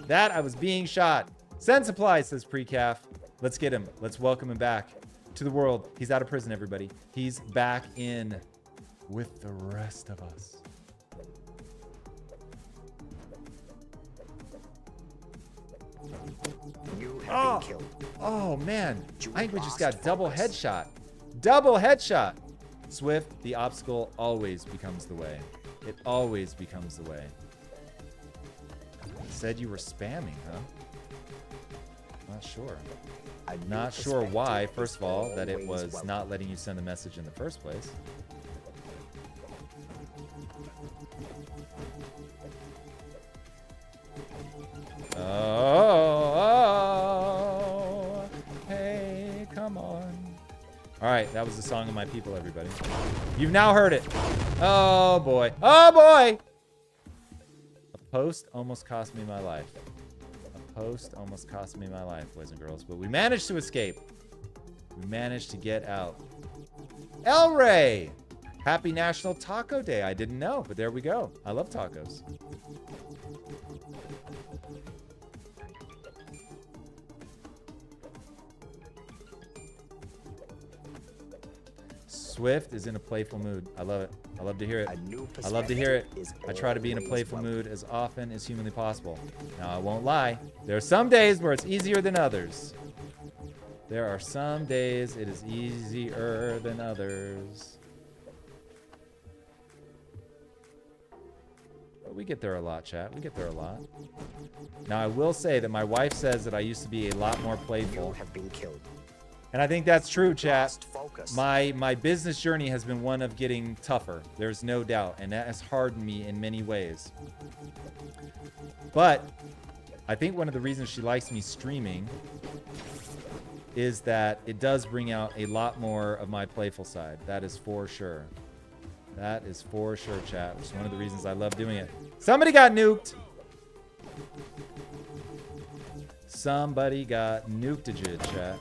That I was being shot. Send supplies, says Precaf. Let's get him. Let's welcome him back to the world. He's out of prison, everybody. He's back in with the rest of us. You Oh. have been killed. Oh, man. I think we just got Lost double focus. headshot. Double headshot. Swift, the obstacle always becomes the way. It always becomes the way. Said you were spamming, huh? Not sure. A new Not sure why, perspective first is of all, that it always was welcome. not letting you send the message in the first place. Oh, hey, come on. All right, that was the song of my people, everybody. You've now heard it. Oh, boy. Oh, boy. A post almost cost me my life. A post almost cost me my life, boys and girls. But we managed to escape. We managed to get out. El Rey! Happy National Taco Day. I didn't know, but there we go. I love tacos. Swift is in a playful mood. I love it. I love to hear it. A new I love to hear it. perspective is I try to be in a always playful welcome. mood as often as humanly possible. Now, I won't lie. There are some days where it's easier than others. There are some days it is easier than others. But we get there a lot, chat. We get there a lot. Now, I will say that my wife says that I used to be a lot more You playful. have been killed. And I think that's true, chat. Lost focus. My business journey has been one of getting tougher. There's no doubt. And that has hardened me in many ways. But I think one of the reasons she likes me streaming is that it does bring out a lot more of my playful side. That is for sure. That is for sure, chat. Which is one of the reasons I love doing it. Somebody got nuked. Somebody got nuked, chat.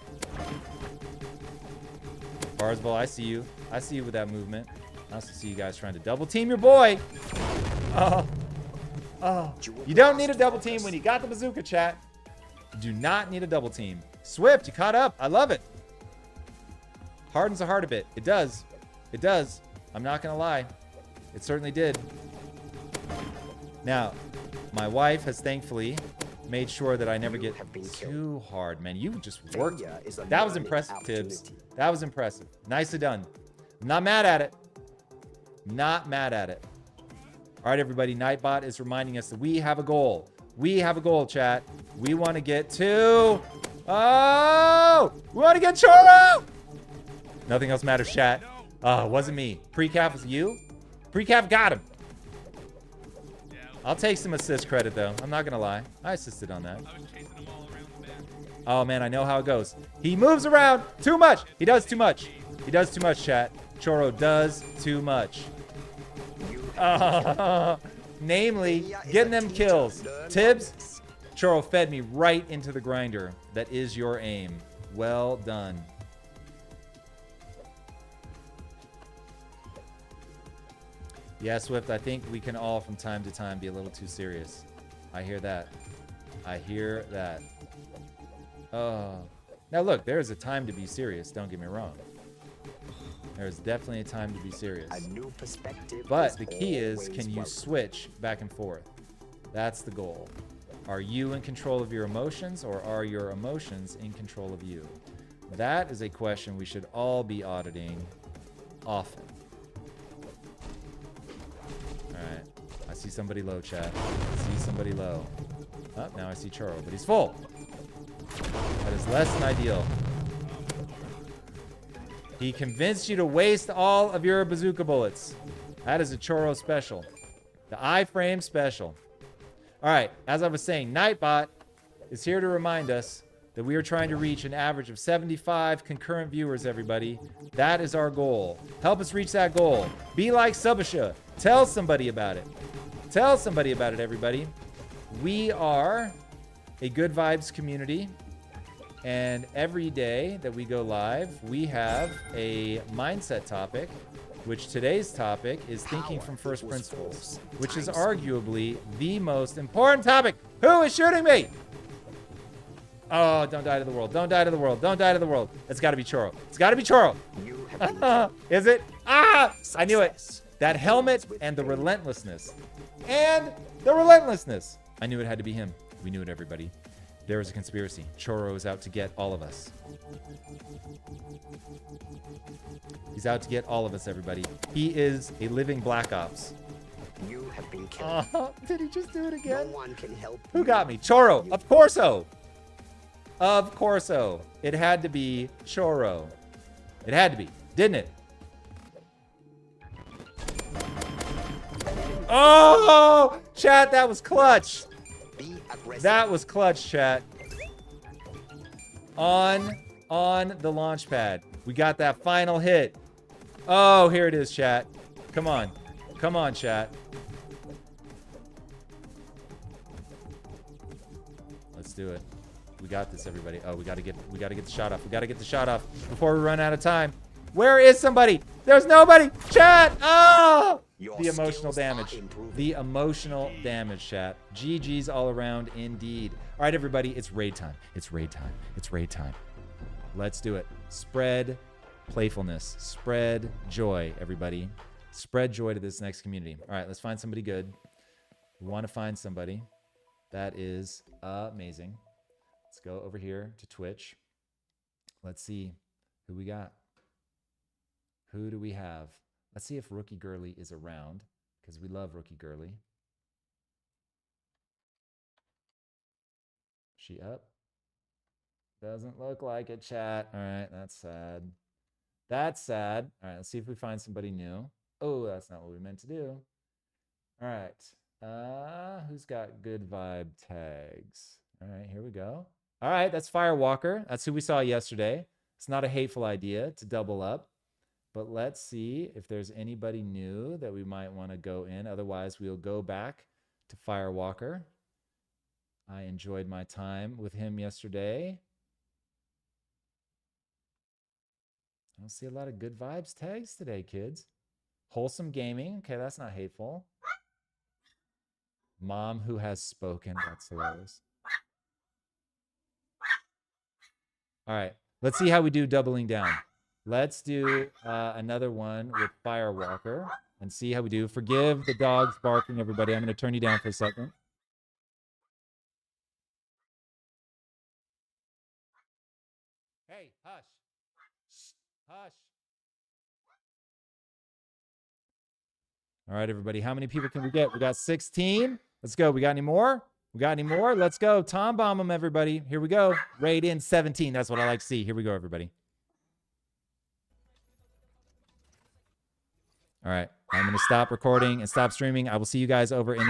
Barsball, I see you. I see you with that movement. I also see you guys trying to double team your boy. Oh. Oh. You don't need a double team when you got the bazooka, chat. You do not need a double team. Swift, you caught up. I love it. Hardens the heart a bit. It does. It does. I'm not going to lie. It certainly did. Now, my wife has thankfully made sure that I never You get have been too hard, man. You just worked. Failure is a That was learning impressive, Tibbs. opportunity. That was impressive. Nicely done. I'm not mad at it. Not mad at it. All right, everybody. Nightbot is reminding us that we have a goal. We have a goal, chat. We want to get to... Oh! We want to get Choro! Nothing else matters, chat. Oh, it wasn't me. Precap was you? Precap got him. I'll take some assist credit, though. I'm not going to lie. I assisted on that. Oh, man, I know how it goes. He moves around too much. He does too much. He does too much, chat. Choro does too much. Namely, getting them kills. Tibbs, Choro fed me right into the grinder. That is your aim. Well done. Yeah, Swift, I think we can all from time to time be a little too serious. I hear that. I hear that. Oh. Now look, there is a time to be serious, don't get me wrong. There is definitely a time to be serious. A new perspective. But the key is, always can you welcome. switch back and forth? That's the goal. Are you in control of your emotions, or are your emotions in control of you? That is a question we should all be auditing often. Alright. I see somebody low, chat. I see somebody low. Oh, now I see Churro, but he's full. That is less than ideal. He convinced you to waste all of your bazooka bullets. That is a Churro special. The iframe special. Alright, as I was saying, Nightbot is here to remind us that we are trying to reach an average of 75 concurrent viewers, everybody. That is our goal. Help us reach that goal. Be like Subasha. Tell somebody about it. Tell somebody about it, everybody. We are a good vibes community. And every day that we go live, we have a mindset topic, which today's topic is thinking from first principles, which is arguably the most important topic. Who is shooting me? Oh, don't die to the world. Don't die to the world. Don't die to the world. It's got to be Choro. It's got to be Choro. You have been Is it? Ah! I knew it. Success That helmet with and the failure. relentlessness. And the relentlessness. I knew it had to be him. We knew it, everybody. There is a conspiracy. Choro is out to get all of us. He's out to get all of us, everybody. He is a living Black Ops. You have been killed. Did he just do it No again? one can help Who you. got me? Choro. Of course so. Of course so. It had to be Choro. It had to be, didn't it? Oh, chat, that was clutch. Be aggressive. That was clutch, chat. On the launch pad. We got that final hit. Oh, here it is, chat. Come on. Come on, chat. Let's do it. We got this, everybody. Oh, we gotta get the shot off. We gotta get the shot off before we run out of time. Where is somebody? There's nobody. Chat. Oh! Your The emotional skills are damage. improving. The emotional damage, chat. GG's all around indeed. All right, everybody. It's raid time. It's raid time. It's raid time. Let's do it. Spread playfulness. Spread joy, everybody. Spread joy to this next community. All right, let's find somebody good. We want to find somebody that is amazing. Let's go over here to Twitch. Let's see who we got. Who do we have? Let's see if Rookie Girly is around, because we love Rookie Girly. She up? Doesn't look like it, chat. All right, that's sad. That's sad. All right, let's see if we find somebody new. Oh, that's not what we meant to do. All right. Who's got good vibe tags? All right, here we go. All right, that's Firewalker. That's who we saw yesterday. It's not a hateful idea to double up. But let's see if there's anybody new that we might want to go in. Otherwise, we'll go back to Firewalker. I enjoyed my time with him yesterday. I don't see a lot of good vibes tags today, kids. Wholesome Gaming. Okay, that's not hateful. Mom who has spoken. That's hilarious. All right, let's see how we do doubling down. Let's do another one with Firewalker and see how we do. Forgive the dogs barking, everybody. I'm going to turn you down for a second. Hey, hush. Shh, hush. All right, everybody. How many people can we get? We got 16. Let's go. We got any more? We got any more? Let's go. Tom bomb them, everybody. Here we go. Raid in 17. That's what I like to see. Here we go, everybody. All right, I'm going to stop recording and stop streaming. I will see you guys over in